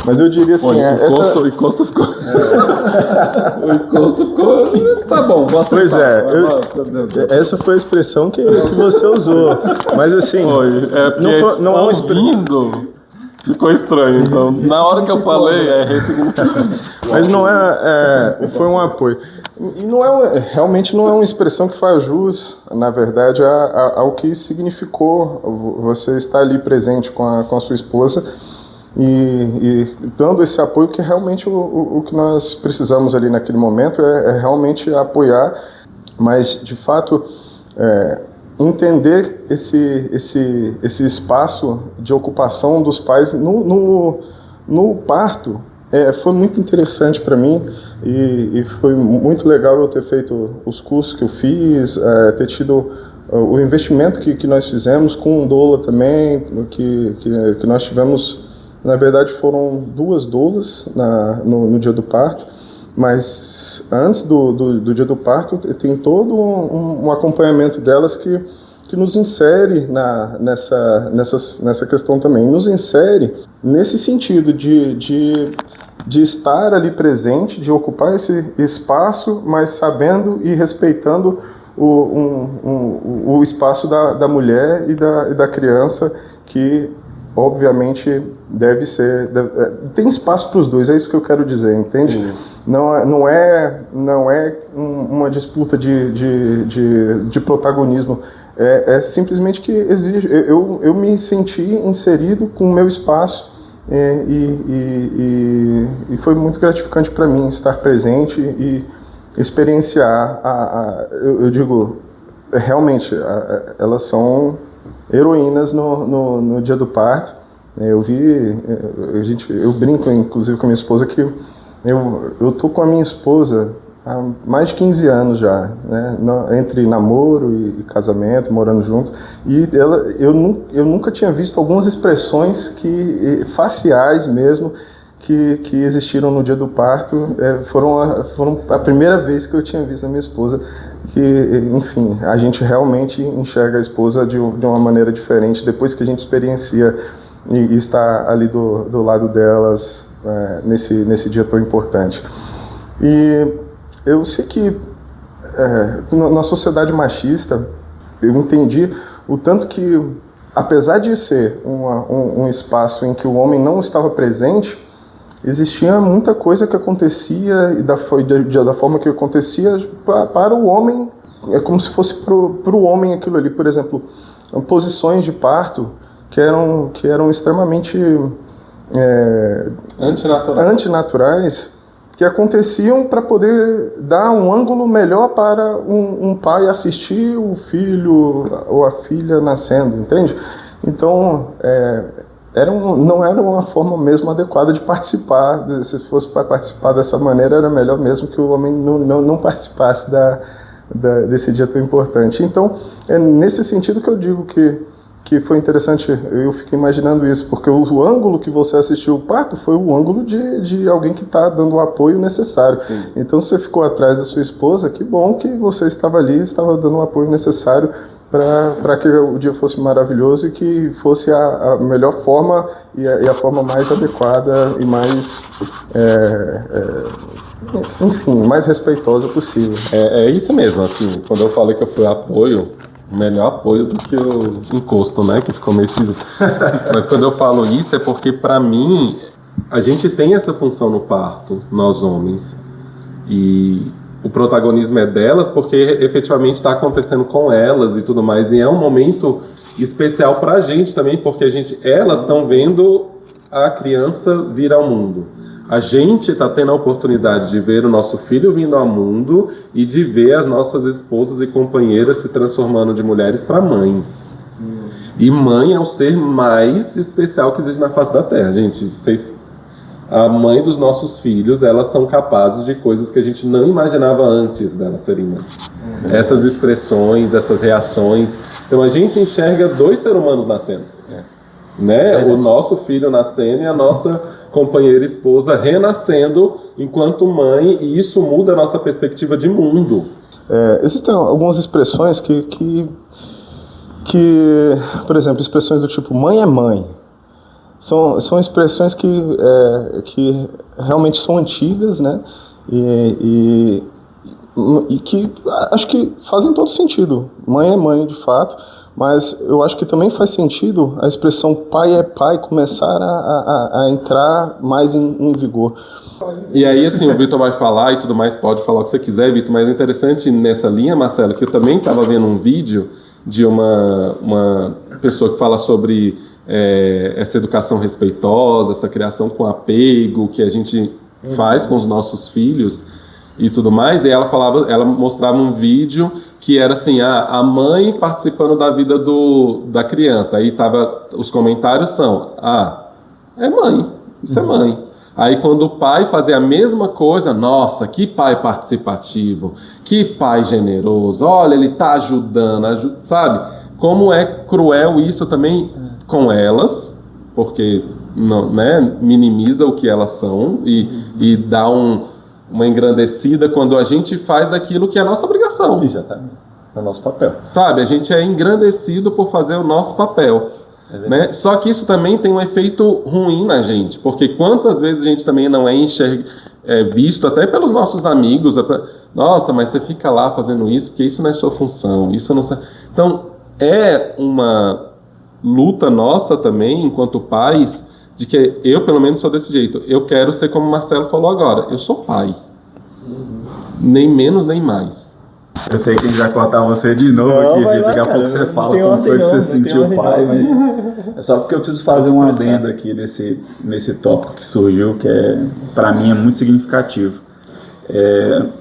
Mas eu diria assim...
O encosto ficou... O encosto ficou... Tá bom, vou aceitar.
Pois essa foi a expressão que você usou. Mas assim...
Não é ouvindo... Ficou estranho, então. Na hora que eu falei, ressignificado.
Mas não foi um apoio. E realmente não é uma expressão que faz jus, na verdade, ao que significou você estar ali presente com a sua esposa e dando esse apoio, que realmente o que nós precisamos ali naquele momento é realmente apoiar, mas de fato entender esse espaço de ocupação dos pais no parto foi muito interessante para mim e foi muito legal eu ter feito os cursos que eu fiz, ter tido o investimento que nós fizemos com o doula também, que nós tivemos, na verdade foram 2 doulas no dia do parto, mas antes do dia do parto tem todo um acompanhamento delas que nos insere nessa questão também, nos insere nesse sentido de estar ali presente, de ocupar esse espaço, mas sabendo e respeitando o espaço da mulher e da criança, que obviamente tem espaço para os dois, é isso que eu quero dizer, entende? Sim. Não é uma disputa de protagonismo, é simplesmente que exige, eu me senti inserido com o meu espaço e foi muito gratificante para mim estar presente e experienciar eu digo, realmente, elas são heroínas no dia do parto. Eu brinco inclusive com a minha esposa que eu tô com a minha esposa há mais de 15 anos já, né? Entre namoro e casamento, morando juntos, e eu nunca tinha visto algumas expressões faciais mesmo que existiram no dia do parto, foram a primeira vez que eu tinha visto a minha esposa, que, enfim, a gente realmente enxerga a esposa de uma maneira diferente depois que a gente experiencia e está ali do lado delas nesse dia tão importante. E eu sei que na sociedade machista, eu entendi o tanto que, apesar de ser um espaço em que o homem não estava presente, existia muita coisa que acontecia e da forma que acontecia para o homem, é como se fosse para o homem aquilo ali. Por exemplo, posições de parto que eram extremamente antinaturais, que aconteciam para poder dar um ângulo melhor para um pai assistir o filho ou a filha nascendo, entende? Então, não era uma forma mesmo adequada de participar. Se fosse para participar dessa maneira, era melhor mesmo que o homem não participasse desse dia tão importante. Então, é nesse sentido que eu digo que foi interessante, eu fiquei imaginando isso, porque o ângulo que você assistiu o parto foi o ângulo de alguém que está dando o apoio necessário. Sim. Então, você ficou atrás da sua esposa, que bom que você estava ali, estava dando o apoio necessário para que o dia fosse maravilhoso e que fosse a melhor forma e a forma mais adequada e mais, enfim, mais respeitosa possível.
É isso mesmo, assim, quando eu falei que eu fui apoio, melhor apoio do que o encosto, né, que ficou meio esquisito. Mas quando eu falo isso é porque, para mim, a gente tem essa função no parto, nós homens, e o protagonismo é delas porque efetivamente está acontecendo com elas e tudo mais, e é um momento especial para a gente também, porque elas estão vendo a criança vir ao mundo. A gente está tendo a oportunidade de ver o nosso filho vindo ao mundo e de ver as nossas esposas e companheiras se transformando de mulheres para mães. E mãe é o ser mais especial que existe na face da Terra, gente. A mãe dos nossos filhos, elas são capazes de coisas que a gente não imaginava antes delas serem mães. Essas expressões, essas reações. Então a gente enxerga 2 seres humanos nascendo. Né? O nosso filho nascendo e a nossa companheira esposa renascendo enquanto mãe, e isso muda a nossa perspectiva de mundo.
Existem algumas expressões que, por exemplo, expressões do tipo mãe é mãe. São expressões que realmente são antigas, né? E que acho que fazem todo sentido. Mãe é mãe, de fato, mas eu acho que também faz sentido a expressão pai é pai começar a entrar mais em vigor.
E aí, assim, o Vitor vai falar e tudo mais, pode falar o que você quiser, Vitor, mas é interessante nessa linha, Marcelo, que eu também estava vendo um vídeo de uma pessoa que fala sobre essa educação respeitosa, essa criação com apego que a gente faz com os nossos filhos. e tudo mais, e ela mostrava um vídeo que era assim, a mãe participando da vida da criança. Aí os comentários são, é mãe, isso é mãe. Aí quando o pai fazia a mesma coisa, nossa, que pai participativo, que pai generoso, olha, ele tá ajudando, sabe? Como é cruel isso também com elas, porque não, né, minimiza o que elas são e dá uma engrandecida quando a gente faz aquilo que é a nossa obrigação.
Exatamente. É o nosso papel.
Sabe, a gente é engrandecido por fazer o nosso papel. Né? Só que isso também tem um efeito ruim na gente, porque quantas vezes a gente também não é visto até pelos nossos amigos, nossa, mas você fica lá fazendo isso, porque isso não é sua função, isso não... Então, é uma luta nossa também, enquanto pais, de que eu, pelo menos, sou desse jeito. Eu quero ser como o Marcelo falou agora, eu sou pai. Nem menos, nem mais.
Eu sei que a gente vai cortar você de novo aqui, Vitor. Daqui a pouco você fala como foi que você sentiu pai, mas é só porque eu preciso fazer um adendo aqui nesse tópico que surgiu, que para mim é muito significativo.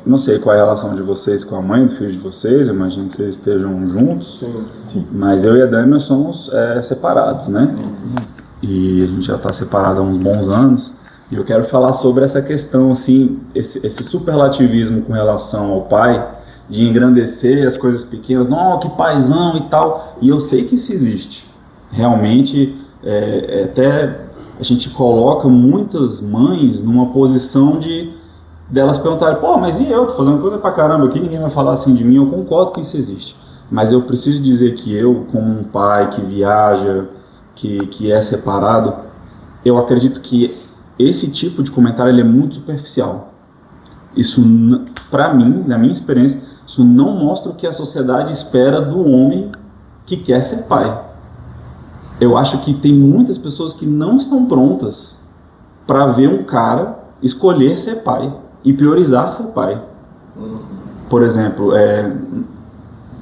Não sei qual é a relação de vocês com a mãe dos filhos de vocês, eu imagino que vocês estejam juntos, sim. Mas eu e a Dani nós somos separados, né? E a gente já está separado há uns bons anos. E eu quero falar sobre essa questão, assim, esse superlativismo com relação ao pai, de engrandecer as coisas pequenas, não, que paizão e tal, e eu sei que isso existe. Realmente, até a gente coloca muitas mães numa posição delas perguntarem, pô, mas e eu? Tô fazendo coisa pra caramba aqui, ninguém vai falar assim de mim. Eu concordo que isso existe, mas eu preciso dizer que eu, como um pai que viaja, que é separado, eu acredito que esse tipo de comentário ele é muito superficial. Isso, pra mim, na minha experiência, isso não mostra o que a sociedade espera do homem que quer ser pai. Eu acho que tem muitas pessoas que não estão prontas para ver um cara escolher ser pai e priorizar ser pai. Por exemplo,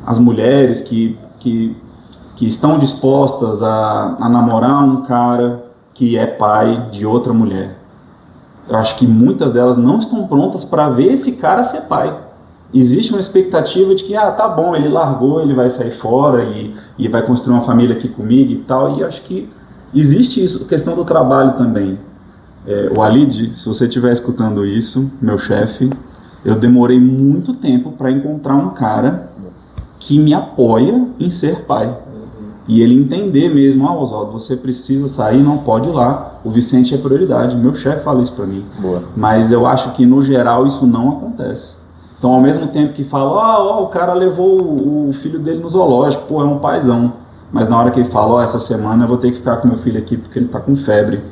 as mulheres que estão dispostas a namorar um cara que é pai de outra mulher. Eu acho que muitas delas não estão prontas para ver esse cara ser pai. Existe uma expectativa de que, tá bom, ele largou, ele vai sair fora e vai construir uma família aqui comigo e tal. E acho que existe isso, questão do trabalho também. O Alid, se você estiver escutando isso, meu chefe, eu demorei muito tempo para encontrar um cara que me apoia em ser pai. E ele entender mesmo, Oswaldo, você precisa sair, não pode ir lá, o Vicente é prioridade. Meu chefe fala isso para mim. Boa. Mas eu acho que no geral isso não acontece. Então, ao mesmo tempo que fala, o cara levou o filho dele no zoológico, pô, é um paizão. Mas na hora que ele fala, essa semana eu vou ter que ficar com meu filho aqui porque ele tá com febre.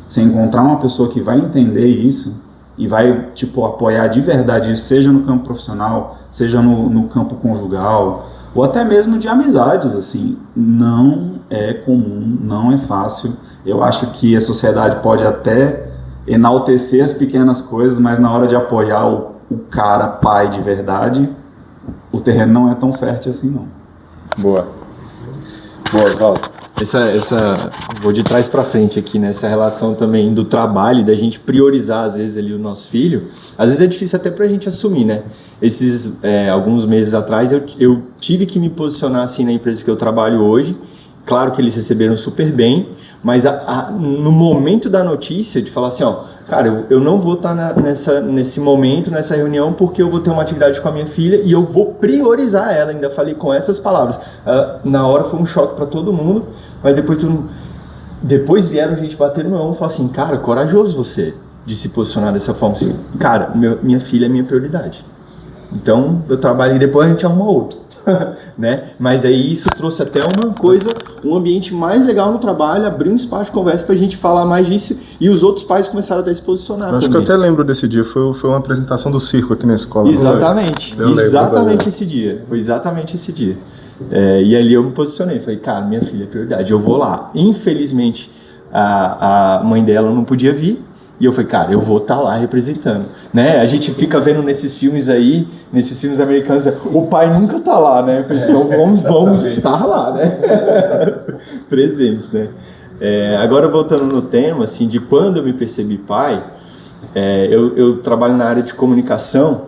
Você encontrar uma pessoa que vai entender isso e vai, apoiar de verdade isso, seja no campo profissional, seja no campo conjugal, ou até mesmo de amizades, assim, não é comum, não é fácil. Eu acho que a sociedade pode até enaltecer as pequenas coisas, mas na hora de apoiar o cara pai de verdade, o terreno não é tão fértil assim, não.
Boa, Oswaldo. Vou de trás para frente aqui, né? Essa relação também do trabalho, da gente priorizar às vezes ali o nosso filho, às vezes é difícil até pra gente assumir, né? Alguns meses atrás eu tive que me posicionar assim na empresa que eu trabalho hoje. Claro que eles receberam super bem, mas no momento da notícia de falar assim, cara, eu não vou estar nesse momento, nessa reunião, porque eu vou ter uma atividade com a minha filha e eu vou priorizar ela. Ainda falei com essas palavras. Na hora foi um choque para todo mundo, mas depois vieram gente bater no meu ombro e falar assim, cara, corajoso você de se posicionar dessa forma. Assim, cara, minha filha é minha prioridade. Então eu trabalho e depois a gente arruma outro. Né? Mas aí isso trouxe até um ambiente mais legal no trabalho, abriu um espaço de conversa pra gente falar mais disso e os outros pais começaram a se posicionar.
Acho que eu até lembro desse dia, foi uma apresentação do circo aqui na escola.
Exatamente, exatamente esse dia, foi exatamente esse dia. E ali eu me posicionei, falei, cara, minha filha é prioridade, eu vou lá. Infelizmente a mãe dela não podia vir. E eu falei, cara, eu vou estar lá representando, né? A gente fica vendo nesses filmes aí, nesses filmes americanos, o pai nunca tá lá, né? Eu falei, então vamos estar lá, né? Presentes, né? Agora voltando no tema, assim, de quando eu me percebi pai, eu trabalho na área de comunicação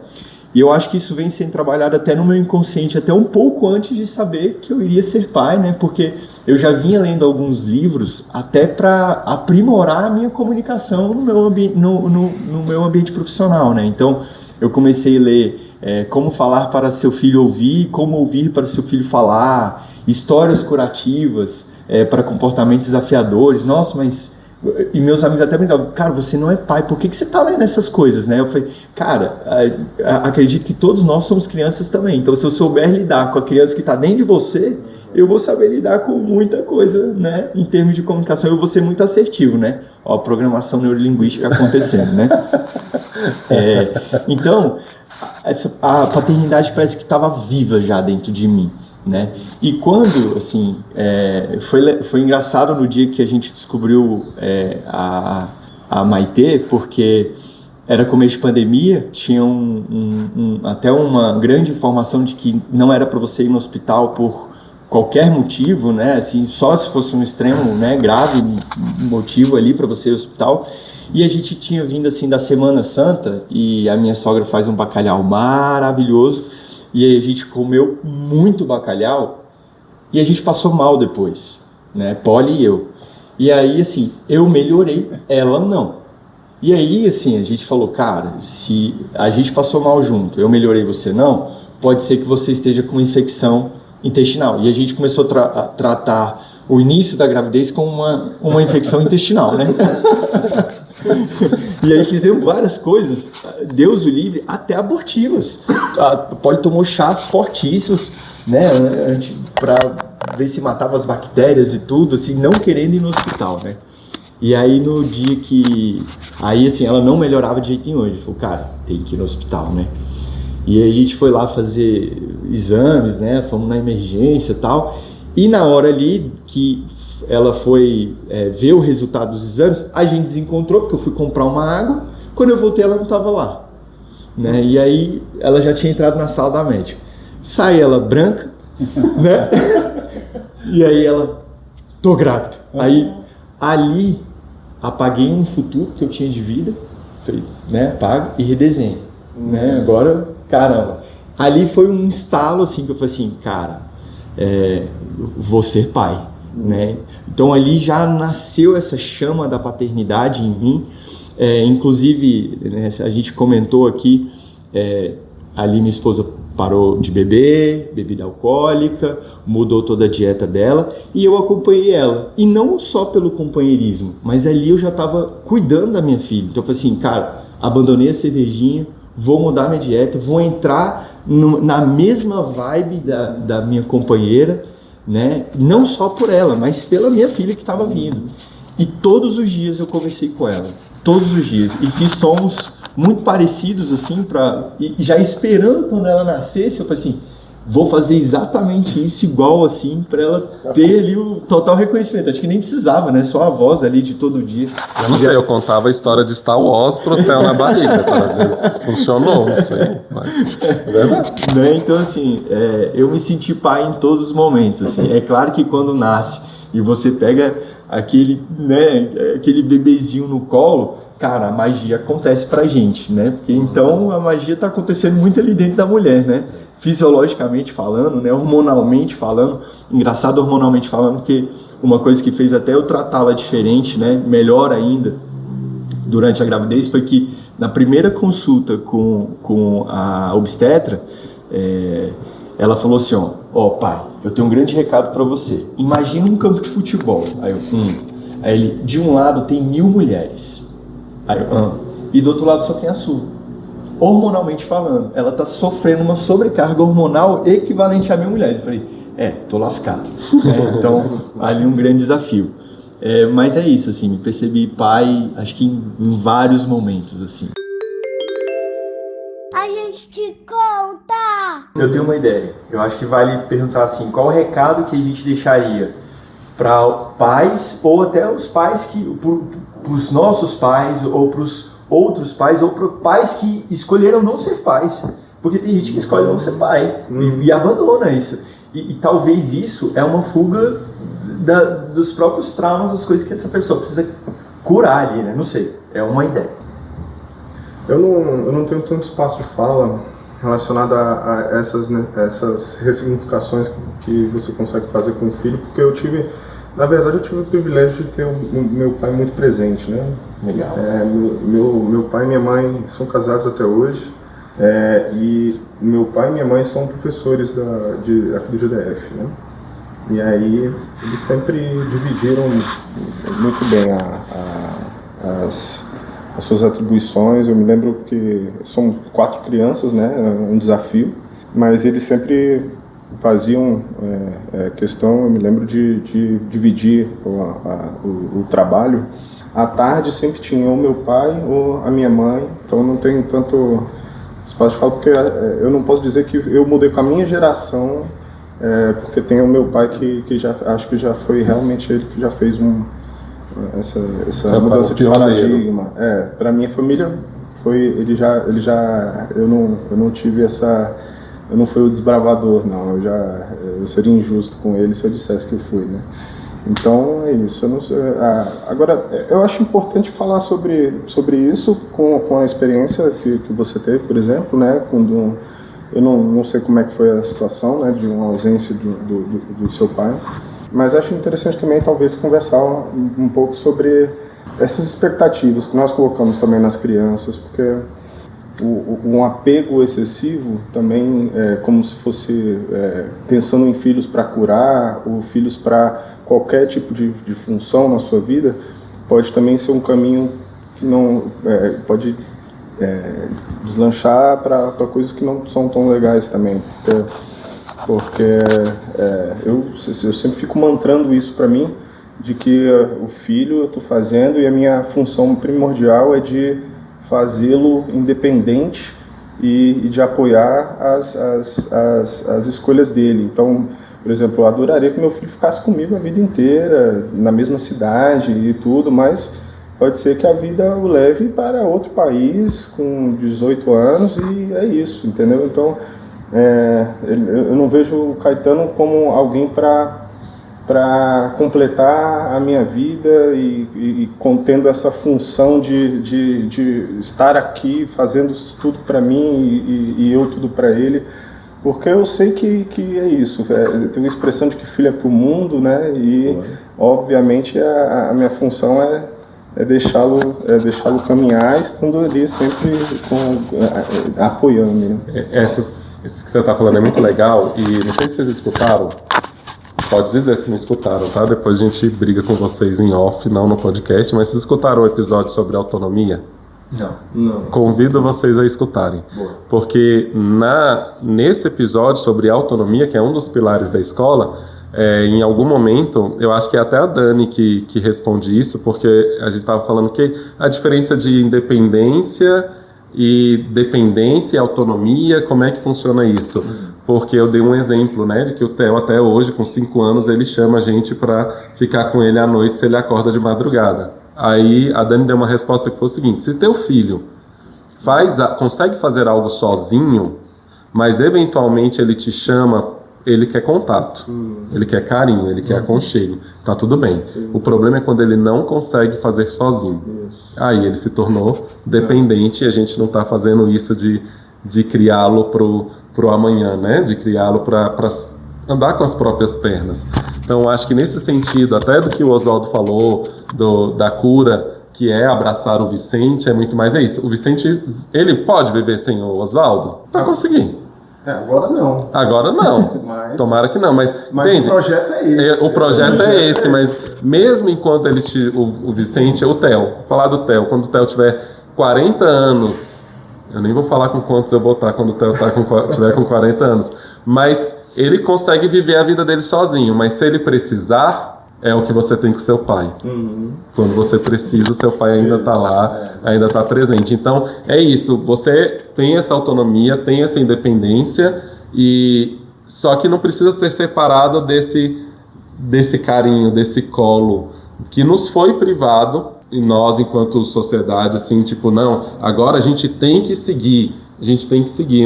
E eu acho que isso vem sendo trabalhado até no meu inconsciente, até um pouco antes de saber que eu iria ser pai, né? Porque eu já vinha lendo alguns livros até para aprimorar a minha comunicação no meu ambiente profissional, né? Então, eu comecei a ler como falar para seu filho ouvir, como ouvir para seu filho falar, histórias curativas para comportamentos desafiadores. Nossa, mas... E meus amigos até brincavam, cara, você não é pai, por que você tá lendo essas coisas, né? Eu falei, cara, acredito que todos nós somos crianças também, então se eu souber lidar com a criança que está dentro de você, eu vou saber lidar com muita coisa, né? Em termos de comunicação, eu vou ser muito assertivo, né? Ó, programação neurolinguística acontecendo, né? Então, a paternidade parece que estava viva já dentro de mim, né? E quando, assim, foi engraçado no dia que a gente descobriu a Maitê, porque era começo de pandemia, tinha até uma grande informação de que não era para você ir no hospital por qualquer motivo, né? Assim, só se fosse um extremo, né, grave motivo ali para você ir ao hospital. E a gente tinha vindo assim da Semana Santa e a minha sogra faz um bacalhau maravilhoso. E aí a gente comeu muito bacalhau e a gente passou mal depois, né? Polly e eu. E aí, assim, eu melhorei, ela não. E aí, assim, a gente falou, cara, se a gente passou mal junto, eu melhorei, você não, pode ser que você esteja com uma infecção intestinal. E a gente começou a tratar o início da gravidez com uma infecção intestinal, né? E aí fizemos várias coisas, Deus o livre, até abortivas. A Polly tomou chás fortíssimos, né, para ver se matava as bactérias e tudo, assim, não querendo ir no hospital, né? E aí no dia que... Aí, assim, ela não melhorava de jeito nenhum. A gente falou, cara, tem que ir no hospital, né? E aí a gente foi lá fazer exames, né? Fomos na emergência e tal. E na hora ali que ela foi ver o resultado dos exames, a gente desencontrou, porque eu fui comprar uma água. Quando eu voltei, ela não estava lá, né? E aí ela já tinha entrado na sala da médica. Sai ela branca, né? E aí ela, tô grávida. Aí ali apaguei um futuro que eu tinha de vida, falei, né? Apago e redesenho, né? Agora, caramba. Ali foi um estalo assim que eu falei assim, cara, vou ser pai, né? Então ali já nasceu essa chama da paternidade em mim. Inclusive, né, a gente comentou aqui, ali minha esposa parou de beber, bebida alcoólica, mudou toda a dieta dela e eu acompanhei ela. E não só pelo companheirismo, mas ali eu já estava cuidando da minha filha. Então eu falei assim, cara, abandonei a cervejinha, vou mudar minha dieta, vou entrar na mesma vibe da minha companheira, né? Não só por ela, mas pela minha filha que estava vindo. E todos os dias eu conversei com ela, todos os dias, e fiz sons muito parecidos assim, e já esperando quando ela nascesse, eu falei assim, vou fazer exatamente isso igual assim, para ela ter ali o total reconhecimento. Acho que nem precisava, né? Só a voz ali de todo dia.
Eu não sei, eu contava a história de Star Wars pro Theo na barriga, tá? Às vezes funcionou, não sei, mas é verdade.
Né? Então, assim, eu me senti pai em todos os momentos, assim. É claro que quando nasce e você pega aquele bebezinho no colo, cara, a magia acontece pra gente, né? Porque então a magia tá acontecendo muito ali dentro da mulher, né? Fisiologicamente falando, né? Hormonalmente falando. Engraçado hormonalmente falando, porque uma coisa que fez até eu tratá-la diferente, né? Melhor ainda, durante a gravidez, foi que na primeira consulta com a obstetra, ela falou assim, ó, pai, eu tenho um grande recado para você. Imagina um campo de futebol. Aí ele, de um lado tem 1000 mulheres. Aí e do outro lado só tem a sua. Hormonalmente falando, ela tá sofrendo uma sobrecarga hormonal equivalente a 1000 mulheres. Eu falei, tô lascado. Então, ali um grande desafio. Mas é isso, assim, me percebi pai, acho que em vários momentos, assim.
A gente te conta!
Eu tenho uma ideia. Eu acho que vale perguntar assim, qual o recado que a gente deixaria para pais, ou até os pais para os nossos pais, ou para os outros pais, ou para pais que escolheram não ser pais. Porque tem gente que escolhe não ser pai e abandona isso. E talvez isso é uma fuga dos próprios traumas, das coisas que essa pessoa precisa curar ali, né? Não sei, é uma ideia.
Eu não tenho tanto espaço de fala relacionado a essas, né, essas ressignificações que você consegue fazer com o filho, porque na verdade eu tive o privilégio de ter o meu pai muito presente, né?
Legal.
Meu pai e minha mãe são casados até hoje, e meu pai e minha mãe são professores aqui do GDF, né? E aí eles sempre dividiram muito bem as suas atribuições. Eu me lembro que são 4 crianças, né? Um desafio, mas eles sempre faziam questão, eu me lembro, de dividir o trabalho. À tarde sempre tinha ou meu pai ou a minha mãe, então não tem tanto espaço de fala, porque eu não posso dizer que eu mudei com a minha geração, porque tem o meu pai que já, acho que já foi realmente ele que já fez essa mudança de paradigma. Para minha família ele já eu não tive eu não fui o desbravador, não. Eu seria injusto com ele se eu dissesse que eu fui, né? Então é isso. Eu não sei, agora, eu acho importante falar sobre isso com a experiência que você teve, por exemplo, né? Quando eu não sei como é que foi a situação, né? De uma ausência do seu pai, mas acho interessante também talvez conversar um pouco sobre essas expectativas que nós colocamos também nas crianças, porque um apego excessivo também, como se fosse pensando em filhos para curar ou filhos para qualquer tipo de função na sua vida, pode também ser um caminho que não pode deslanchar para coisas que não são tão legais também, porque eu sempre fico mantrando isso para mim, de que o filho eu estou fazendo e a minha função primordial é de fazê-lo independente e de apoiar as escolhas dele. Então, por exemplo, eu adoraria que meu filho ficasse comigo a vida inteira, na mesma cidade e tudo, mas pode ser que a vida o leve para outro país com 18 anos e é isso, entendeu? Então, eu não vejo o Caetano como alguém para completar a minha vida e contendo essa função de estar aqui fazendo tudo para mim e eu tudo para ele, porque eu sei que é isso. Tem uma expressão de que filho é para o mundo, né? E obviamente a minha função é deixá-lo caminhar, estando ali sempre apoiando, né?
Isso que você está falando é muito legal, e não sei se vocês escutaram. Pode dizer se não escutaram, tá? Depois a gente briga com vocês em off, não no podcast, mas vocês escutaram o episódio sobre autonomia?
Não.
Convido vocês a escutarem.
Boa.
Porque nesse episódio sobre autonomia, que é um dos pilares da escola, em algum momento, eu acho que é até a Dani que responde isso, porque a gente estava falando que a diferença de independência e dependência e autonomia, como é que funciona isso? Porque eu dei um exemplo, né, de que o Theo até hoje, com 5 anos, ele chama a gente para ficar com ele à noite se ele acorda de madrugada. Aí a Dani deu uma resposta que foi o seguinte: se teu filho consegue fazer algo sozinho, mas eventualmente ele te chama, ele quer contato, ele quer carinho, ele quer aconchego, tá tudo bem. O problema é quando ele não consegue fazer sozinho. Aí ele se tornou dependente e a gente não tá fazendo isso de criá-lo pro amanhã, né? De criá-lo para andar com as próprias pernas. Então, acho que nesse sentido, até do que o Oswaldo falou, da cura, que é abraçar o Vicente, é muito mais isso. O Vicente, ele pode viver sem o Oswaldo? Tá conseguindo.
Agora não.
Agora não.
Mas
Tomara que não, mas entende?
o projeto é esse.
O projeto é esse, mas mesmo enquanto o Vicente, o Theo, vou falar do Theo, quando o Theo tiver 40 anos, eu nem vou falar com quantos eu vou estar quando o Theo tiver com 40 anos, mas ele consegue viver a vida dele sozinho, mas se ele precisar, é o que você tem com seu pai. Quando você precisa, seu pai ainda está lá, ainda está presente. Então, é isso, você tem essa autonomia, tem essa independência, só que não precisa ser separado desse carinho, desse colo, que nos foi privado, e nós, enquanto sociedade, assim, tipo, não, agora a gente tem que seguir,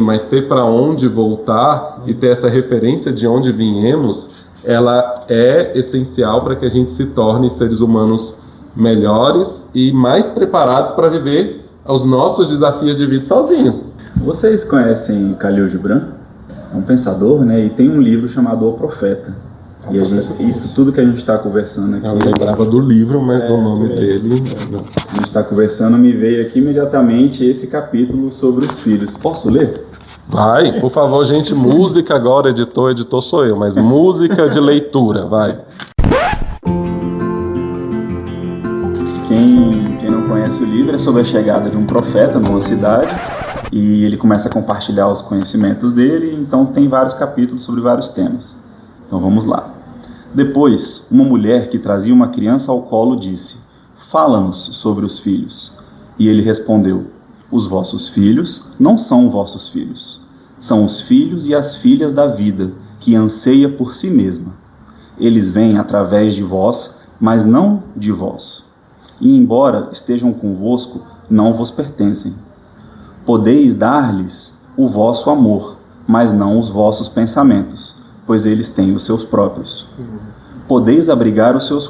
mas ter para onde voltar e ter essa referência de onde viemos, ela é essencial para que a gente se torne seres humanos melhores e mais preparados para viver os nossos desafios de vida sozinho.
Vocês conhecem Khalil Gibran? É um pensador, né? E tem um livro chamado O Profeta. E isso tudo que a gente está conversando aqui...
Eu lembrava do livro, mas do nome dele... Não.
A gente está conversando, me veio aqui imediatamente esse capítulo sobre os filhos. Posso ler?
Vai, por favor, gente, música agora, editor sou eu, mas música de leitura, vai.
Quem não conhece o livro é sobre a chegada de um profeta numa cidade e ele começa a compartilhar os conhecimentos dele, então tem vários capítulos sobre vários temas. Então vamos lá. Depois, uma mulher que trazia uma criança ao colo disse: "Fala-nos sobre os filhos." E ele respondeu: "Os vossos filhos não são vossos filhos. São os filhos e as filhas da vida, que anseia por si mesma. Eles vêm através de vós, mas não de vós. E embora estejam convosco, não vos pertencem. Podeis dar-lhes o vosso amor, mas não os vossos pensamentos, pois eles têm os seus próprios. Podeis abrigar os seus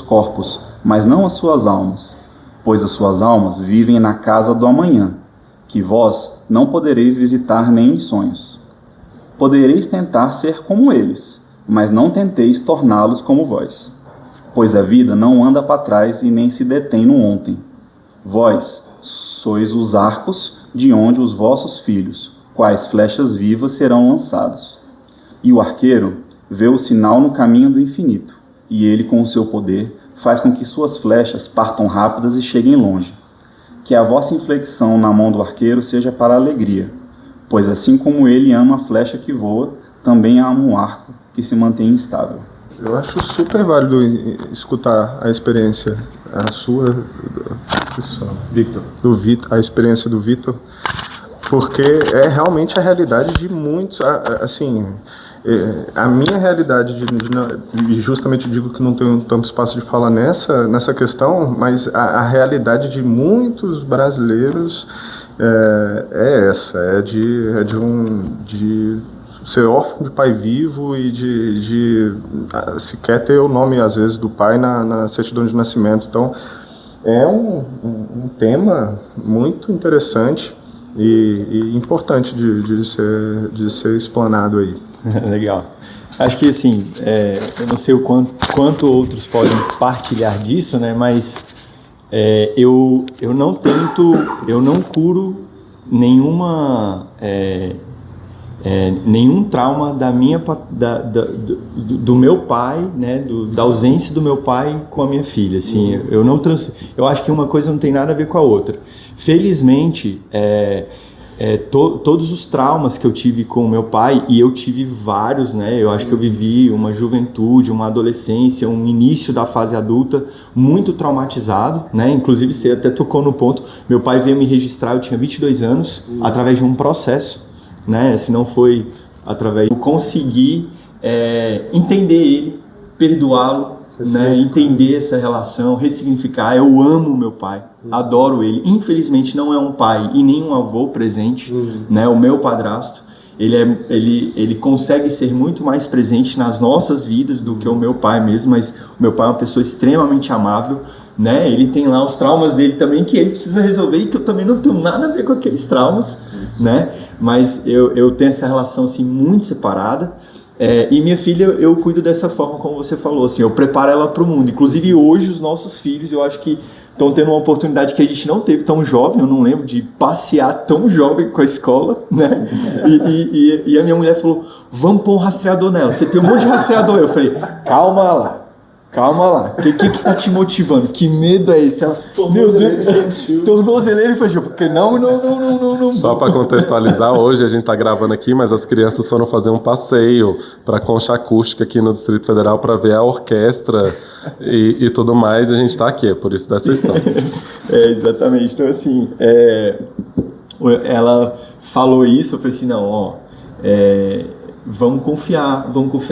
corpos, mas não as suas almas, pois as suas almas vivem na casa do amanhã, que vós não podereis visitar nem em sonhos. Podereis tentar ser como eles, mas não tenteis torná-los como vós. Pois a vida não anda para trás e nem se detém no ontem. Vós sois os arcos de onde os vossos filhos, quais flechas vivas, serão lançados. E o arqueiro vê o sinal no caminho do infinito, e ele, com o seu poder, faz com que suas flechas partam rápidas e cheguem longe. Que a vossa inflexão na mão do arqueiro seja para a alegria, pois assim como ele ama a flecha que voa, também ama um arco que se mantém instável.
Eu acho super válido escutar a experiência, a sua,
Victor.
a experiência do Vitor, porque é realmente a realidade de muitos, assim, a minha realidade, e justamente digo que não tenho tanto espaço de falar nessa questão, mas a realidade de muitos brasileiros é essa, é de ser órfão de pai vivo e de sequer ter o nome, às vezes, do pai na certidão de nascimento. Então, é um tema muito interessante e importante de ser explanado aí.
Legal. Acho que, assim, eu não sei o quanto outros podem partilhar disso, né, mas eu não curo nenhuma... nenhum trauma do meu pai, né, da ausência do meu pai com a minha filha, assim, eu acho que uma coisa não tem nada a ver com a outra. Felizmente, todos os traumas que eu tive com o meu pai, e eu tive vários, né, eu acho que eu vivi uma juventude, uma adolescência, um início da fase adulta muito traumatizado, né, inclusive você até tocou no ponto, meu pai veio me registrar, eu tinha 22 anos, através de um processo, né? Se não foi através de conseguir entender ele, perdoá-lo, né? Entender essa relação, ressignificar. Eu amo meu pai, adoro ele. Infelizmente não é um pai e nem um avô presente, né? O meu padrasto, ele consegue ser muito mais presente nas nossas vidas do que o meu pai mesmo, mas o meu pai é uma pessoa extremamente amável, né? Ele tem lá os traumas dele também que ele precisa resolver e que eu também não tenho nada a ver com aqueles traumas, né? Mas eu tenho essa relação assim muito separada, e minha filha eu cuido dessa forma como você falou, assim, eu preparo ela para o mundo. Inclusive hoje os nossos filhos, eu acho que estão tendo uma oportunidade que a gente não teve tão jovem, eu não lembro de passear tão jovem com a escola, né? E a minha mulher falou, vamos pôr um rastreador nela, você tem um monte de rastreador. Eu falei, calma lá, o que tá te motivando? Que medo é esse? Ela, meu Deus, tornozeleira infantil, porque não.
Só para contextualizar, hoje a gente tá gravando aqui, mas as crianças foram fazer um passeio para Concha Acústica aqui no Distrito Federal para ver a orquestra e tudo mais, e a gente tá aqui, é por isso dessa história.
Exatamente. Então, assim, ela falou isso, eu falei assim, não, vamos confiar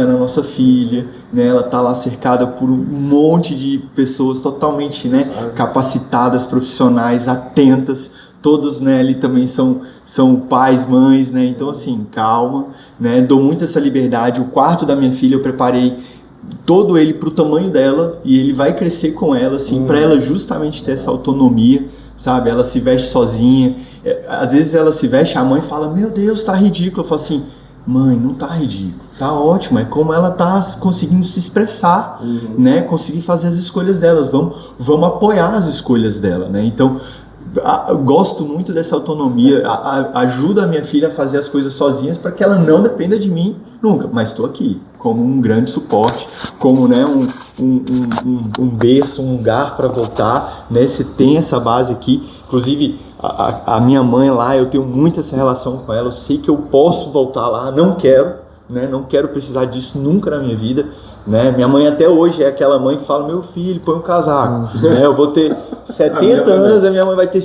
na nossa filha, né? Ela está lá cercada por um monte de pessoas totalmente, né, capacitadas, profissionais, atentas, todos, né, ali também são pais, mães, né? Então, assim, calma, né? Dou muito essa liberdade. O quarto da minha filha eu preparei todo ele para o tamanho dela e ele vai crescer com ela, assim, para ela justamente ter essa autonomia, sabe? Ela se veste sozinha. Às vezes ela se veste, a mãe fala, meu Deus, tá ridículo. Eu falo assim, mãe, não tá ridículo, tá ótimo. É como ela tá conseguindo se expressar, né? Conseguir fazer as escolhas delas. Vamos apoiar as escolhas dela, né? Então, gosto muito dessa autonomia, ajuda a minha filha a fazer as coisas sozinhas para que ela não dependa de mim nunca, mas estou aqui como um grande suporte, como, né, um berço, um lugar para voltar, né? Você tem essa base aqui, inclusive a minha mãe lá, eu tenho muito essa relação com ela, eu sei que eu posso voltar lá, não quero, né? Não quero precisar disso nunca na minha vida, né? Minha mãe até hoje é aquela mãe que fala, meu filho, põe um casaco, né? Eu vou ter 70 anos, a minha mãe vai ter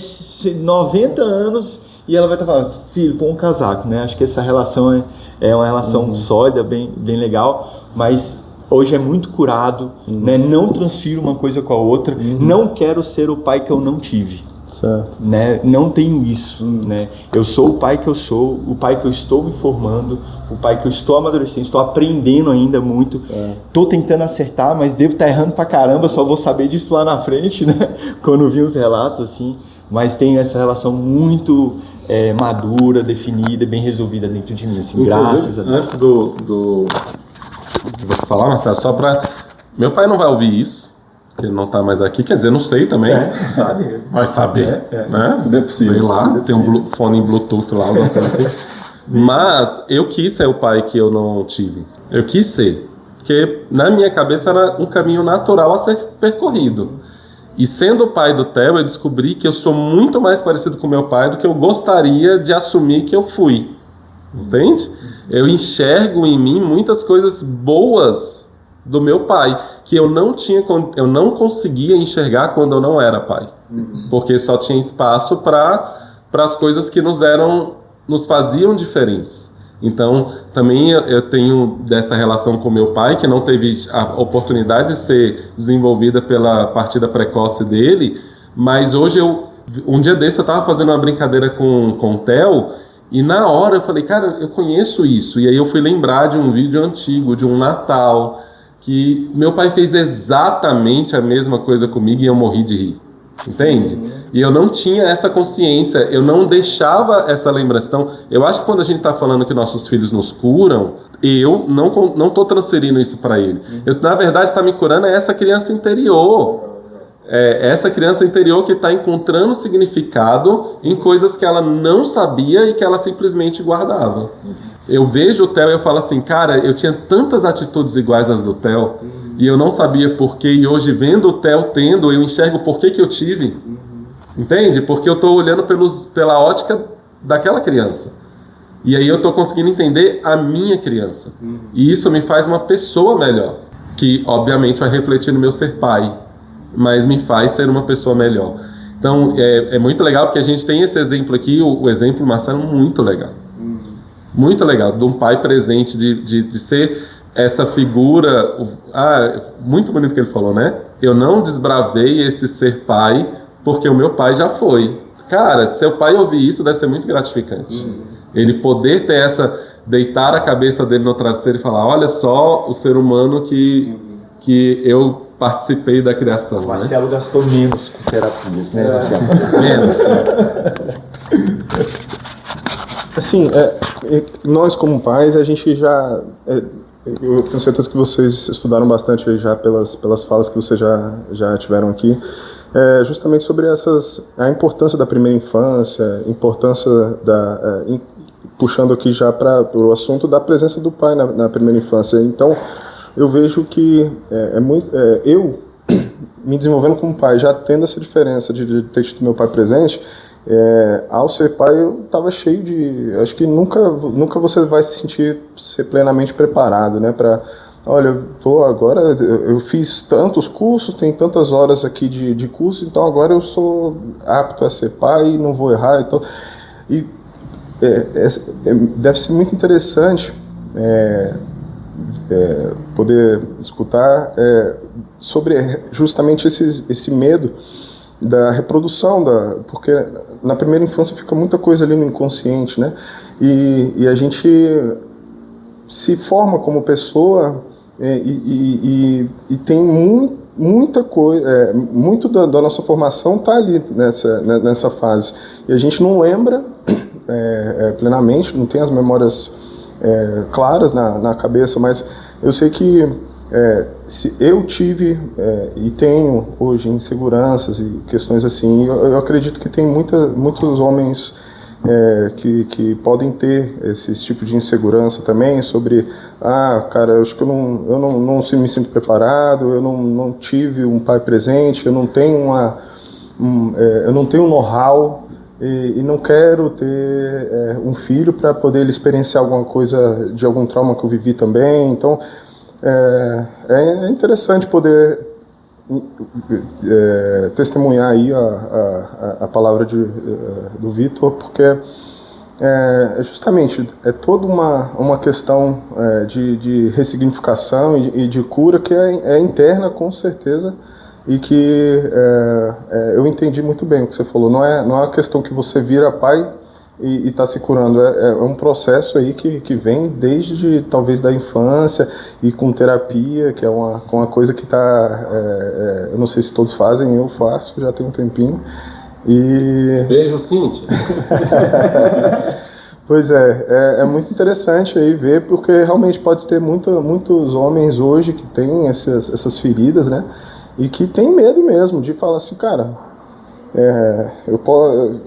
90 anos e ela vai estar falando, filho, põe um casaco, né? Acho que essa relação é uma relação sólida, bem legal, mas hoje é muito curado, né? Não transfiro uma coisa com a outra, não quero ser o pai que eu não tive. Né? Não tenho isso, né? Eu sou o pai que eu sou, o pai que eu estou me formando, o pai que eu estou amadurecendo, estou aprendendo ainda muito, estou tentando acertar, mas devo estar errando pra caramba, só vou saber disso lá na frente, né? Quando vi os relatos assim, mas tenho essa relação muito madura, definida, bem resolvida dentro de mim, assim, graças a Deus.
Antes de você falar, Marcelo, só pra... Meu pai não vai ouvir isso, que ele não tá mais aqui, quer dizer, não sei também.
Sabe?
Vai saber, né?
Tudo é possível.
Sei lá, tem um fone em Bluetooth lá, alguma coisa assim. Mas eu quis ser o pai que eu não tive. Eu quis ser. Porque na minha cabeça era um caminho natural a ser percorrido. E sendo o pai do Theo, eu descobri que eu sou muito mais parecido com meu pai do que eu gostaria de assumir que eu fui. Entende? Eu enxergo em mim muitas coisas boas do meu pai, que eu não conseguia enxergar quando eu não era pai. Porque só tinha espaço para as coisas que nos faziam diferentes. Então, também eu tenho dessa relação com meu pai, que não teve a oportunidade de ser desenvolvida pela partida precoce dele, mas hoje um dia desse eu estava fazendo uma brincadeira com o Theo, e na hora eu falei, cara, eu conheço isso. E aí eu fui lembrar de um vídeo antigo, de um Natal, que meu pai fez exatamente a mesma coisa comigo e eu morri de rir, entende? E eu não tinha essa consciência, eu não deixava essa lembrança. Então, eu acho que quando a gente está falando que nossos filhos nos curam, eu não estou transferindo isso para ele. Na verdade, está me curando essa criança interior. Essa criança interior que está encontrando significado em coisas que ela não sabia e que ela simplesmente guardava. Eu vejo o Theo e eu falo assim, cara, eu tinha tantas atitudes iguais às do Theo e eu não sabia porquê, e hoje vendo o Theo tendo, eu enxergo por que eu tive. Entende? Porque eu estou olhando pela ótica daquela criança. E aí eu estou conseguindo entender a minha criança. E isso me faz uma pessoa melhor, que obviamente vai refletir no meu ser pai, mas me faz ser uma pessoa melhor. Então, é muito legal, porque a gente tem esse exemplo aqui, o exemplo Marcelo, muito legal. Muito legal, de um pai presente, de ser essa figura... muito bonito que ele falou, né? Eu não desbravei esse ser pai, porque o meu pai já foi. Cara, se seu pai ouvir isso, deve ser muito gratificante. Ele poder ter deitar a cabeça dele no travesseiro e falar, olha só o ser humano que eu participei da criação.
O Marcelo gastou menos com terapias, né, Marcelo?
Menos.
Assim, nós como pais, a gente já... eu tenho certeza que vocês estudaram bastante aí já pelas falas que vocês já tiveram aqui, justamente sobre a importância da primeira infância, importância puxando aqui já para o assunto da presença do pai na primeira infância. Então, eu vejo que eu, me desenvolvendo como pai, já tendo essa diferença de ter tido meu pai presente, ao ser pai eu estava cheio de... Acho que nunca você vai se sentir ser plenamente preparado, né? Olha, eu fiz tantos cursos, tem tantas horas aqui de curso, então agora eu sou apto a ser pai, não vou errar. Então, deve ser muito interessante poder escutar sobre justamente esse medo da reprodução, porque na primeira infância fica muita coisa ali no inconsciente, né? E a gente se forma como pessoa e tem muita coisa, muito da nossa formação está ali nessa fase. E a gente não lembra plenamente, não tem as memórias claras na cabeça, mas eu sei que se eu tive e tenho hoje inseguranças e questões assim, eu acredito que tem muitos homens que podem ter esse tipo de insegurança também sobre, cara, eu acho que eu não me sinto preparado, eu não tive um pai presente, eu não tenho um know-how e não quero ter um filho para poder ele experienciar alguma coisa de algum trauma que eu vivi também. Então é interessante poder testemunhar aí a palavra do Vitor, porque justamente toda uma questão de ressignificação e de cura que é interna, com certeza, e que eu entendi muito bem o que você falou. Não é uma questão que você vira pai e está se curando, é um processo aí que vem desde talvez da infância e com terapia, que é uma coisa que está, eu não sei se todos fazem, eu faço, já tem um tempinho.
Beijo, Cíntia.
Pois é muito interessante aí ver, porque realmente pode ter muitos homens hoje que têm essas feridas, né, e que tem medo mesmo de falar assim, cara,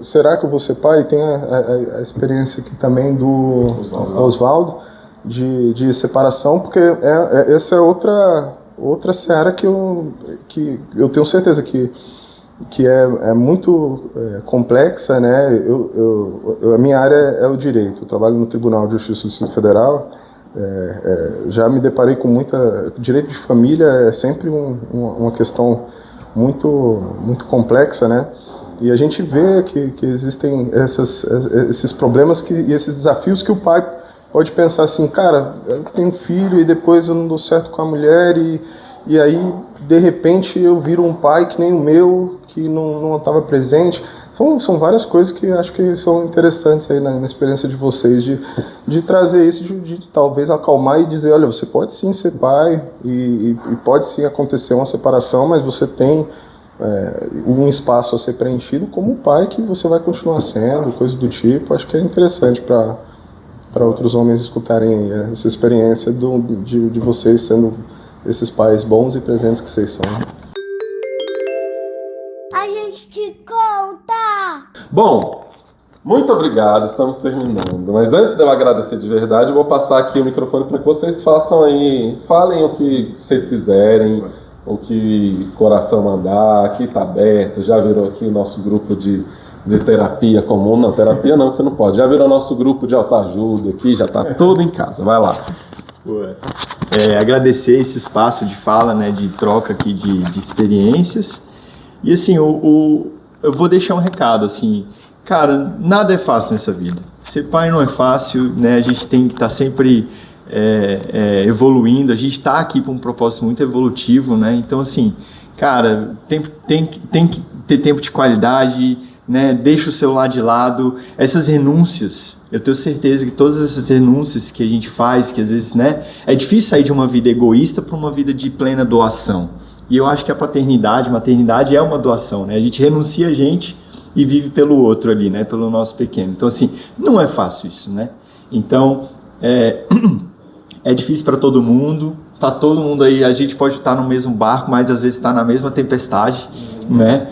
será que eu vou ser pai? Tem a experiência aqui também do Oswaldo de separação, porque essa é outra seara que eu tenho certeza que é muito complexa, né? A minha área é o direito, eu trabalho no Tribunal de Justiça do Distrito Federal, já me deparei com direito de família é sempre uma questão muito complexa, né? E a gente vê que existem esses problemas e esses desafios que o pai pode pensar assim, cara, eu tenho um filho e depois eu não dou certo com a mulher e aí, de repente, eu viro um pai que nem o meu, que não estava presente. São várias coisas que acho que são interessantes aí na experiência de vocês, de trazer isso, de talvez acalmar e dizer, olha, você pode sim ser pai e pode sim acontecer uma separação, mas você tem um espaço a ser preenchido como pai que você vai continuar sendo, coisa do tipo. Acho que é interessante para outros homens escutarem essa experiência de vocês sendo esses pais bons e presentes que vocês são.
A gente te conta!
Bom, muito obrigado, estamos terminando. Mas antes de eu agradecer de verdade, eu vou passar aqui o microfone para que vocês falem o que vocês quiserem, o que o coração mandar. Aqui está aberto, já virou aqui o nosso grupo de terapia comum. Não, terapia não, que não pode. Já virou nosso grupo de autoajuda aqui, já está tudo em casa. Vai lá.
Agradecer esse espaço de fala, né, de troca aqui de experiências. E assim, eu vou deixar um recado, assim, cara, nada é fácil nessa vida. Ser pai não é fácil, né? A gente tem que estar sempre evoluindo, a gente está aqui para um propósito muito evolutivo, né? Então, assim, cara, tem que ter tempo de qualidade, né? Deixa o celular de lado, essas renúncias. Eu tenho certeza que todas essas renúncias que a gente faz, que às vezes, né, é difícil sair de uma vida egoísta para uma vida de plena doação. E eu acho que a maternidade é uma doação, né? A gente renuncia a gente e vive pelo outro ali, né? Pelo nosso pequeno. Então, assim, não é fácil isso, né? Então, é difícil para todo mundo. Tá todo mundo aí, a gente pode estar no mesmo barco, mas às vezes está na mesma tempestade, né?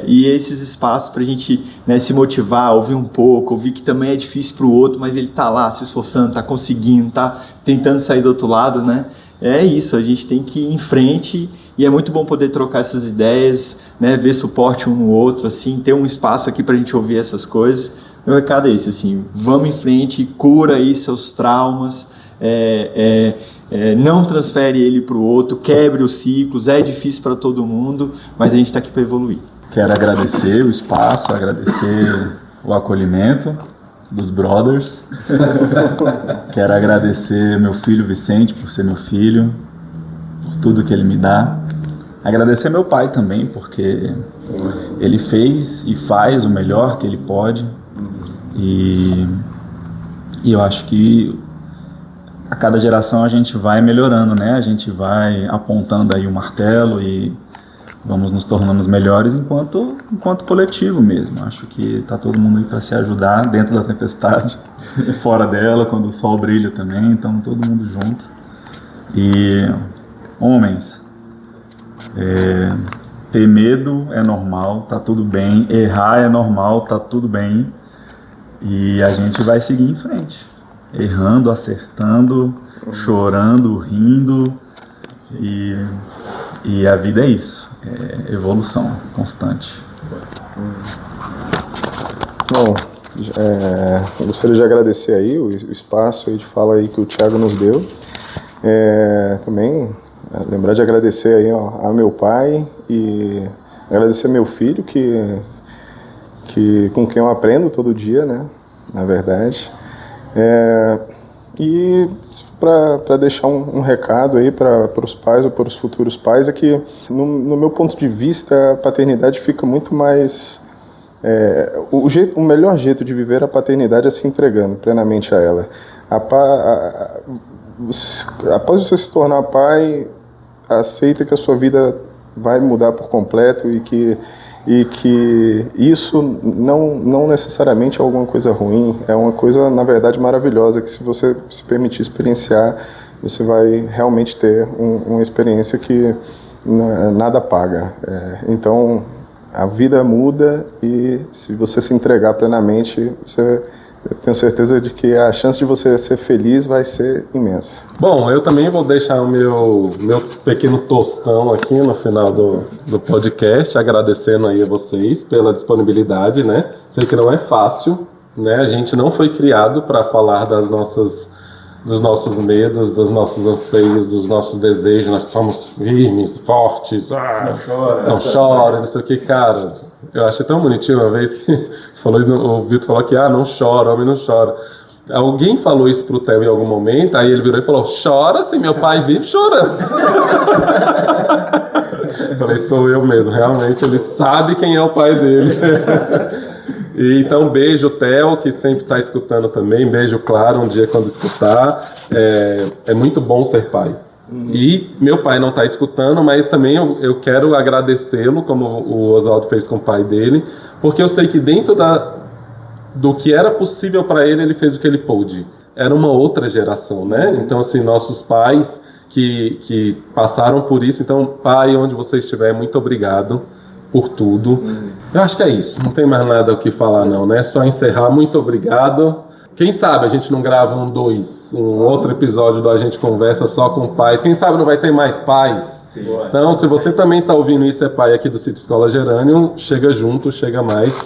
E esses espaços para a gente, né, se motivar, ouvir um pouco, ouvir que também é difícil para o outro, mas ele tá lá se esforçando, tá conseguindo, tá tentando sair do outro lado, né? É isso, a gente tem que ir em frente e é muito bom poder trocar essas ideias, né, ver suporte um no outro, assim, ter um espaço aqui para a gente ouvir essas coisas. Meu recado é esse, assim, vamos em frente, cura aí seus traumas, não transfere ele para o outro, quebre os ciclos, é difícil para todo mundo, mas a gente está aqui para evoluir.
Quero agradecer o espaço, agradecer o acolhimento dos brothers. Quero agradecer meu filho Vicente por ser meu filho, por tudo que ele me dá. Agradecer meu pai também, porque ele fez e faz o melhor que ele pode. E eu acho que a cada geração a gente vai melhorando, né? A gente vai apontando aí o martelo e vamos nos tornando melhores enquanto coletivo mesmo. Acho que tá todo mundo aí para se ajudar dentro da tempestade, fora dela, quando o sol brilha também, então todo mundo junto. E homens, ter medo é normal, tá tudo bem, errar é normal, tá tudo bem, e a gente vai seguir em frente, errando, acertando, chorando, rindo, e a vida é isso, é evolução constante.
Bom, eu gostaria de agradecer aí o espaço aí de fala aí que o Thiago nos deu. Também lembrar de agradecer aí, ó, a meu pai e agradecer meu filho com quem eu aprendo todo dia, né, na verdade. E para deixar um recado aí para os pais ou para os futuros pais é que, no meu ponto de vista, a paternidade fica muito mais... o melhor jeito de viver a paternidade é se entregando plenamente a ela. Após você se tornar pai, aceita que a sua vida vai mudar por completo e que isso não necessariamente é alguma coisa ruim, é uma coisa, na verdade, maravilhosa, que se você se permitir experienciar, você vai realmente ter uma experiência que nada paga. Então, a vida muda e se você se entregar plenamente, eu tenho certeza de que a chance de você ser feliz vai ser imensa.
Bom, eu também vou deixar o meu pequeno tostão aqui no final do podcast, agradecendo aí a vocês pela disponibilidade, né? Sei que não é fácil, né? A gente não foi criado para falar dos nossos medos, dos nossos anseios, dos nossos desejos. Nós somos firmes, fortes, não chora, não sei o que, cara. Eu achei tão bonitinho uma vez que você falou, o Vitor falou que não chora, homem não chora. Alguém falou isso pro Theo em algum momento, aí ele virou e falou: chora sim, meu pai vive chorando. Eu falei, sou eu mesmo, realmente ele sabe quem é o pai dele. E então, beijo, Theo, que sempre está escutando também. Beijo, Clara, um dia quando escutar. É muito bom ser pai. E meu pai não está escutando, mas também eu quero agradecê-lo, como o Oswaldo fez com o pai dele, porque eu sei que dentro do que era possível para ele, ele fez o que ele pôde. Era uma outra geração, né? Então, assim, nossos pais que passaram por isso. Então, pai, onde você estiver, muito obrigado por tudo. Eu acho que é isso, não tem mais nada o que falar. Sim. Não, né? Só encerrar, muito obrigado. Quem sabe a gente não grava um outro episódio do A Gente Conversa só com pais. Quem sabe não vai ter mais pais. Sim. Então, se você também está ouvindo isso, é pai aqui do Sítio Escola Gerânio, chega junto, chega mais.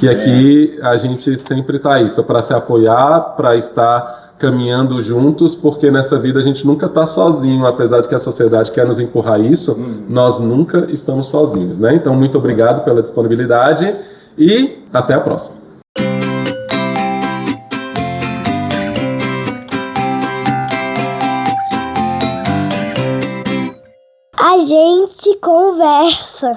Que aqui a gente sempre está aí, só para se apoiar, para estar caminhando juntos, porque nessa vida a gente nunca está sozinho, apesar de que a sociedade quer nos empurrar isso, nós nunca estamos sozinhos, né? Então, muito obrigado pela disponibilidade e até a próxima.
A gente conversa.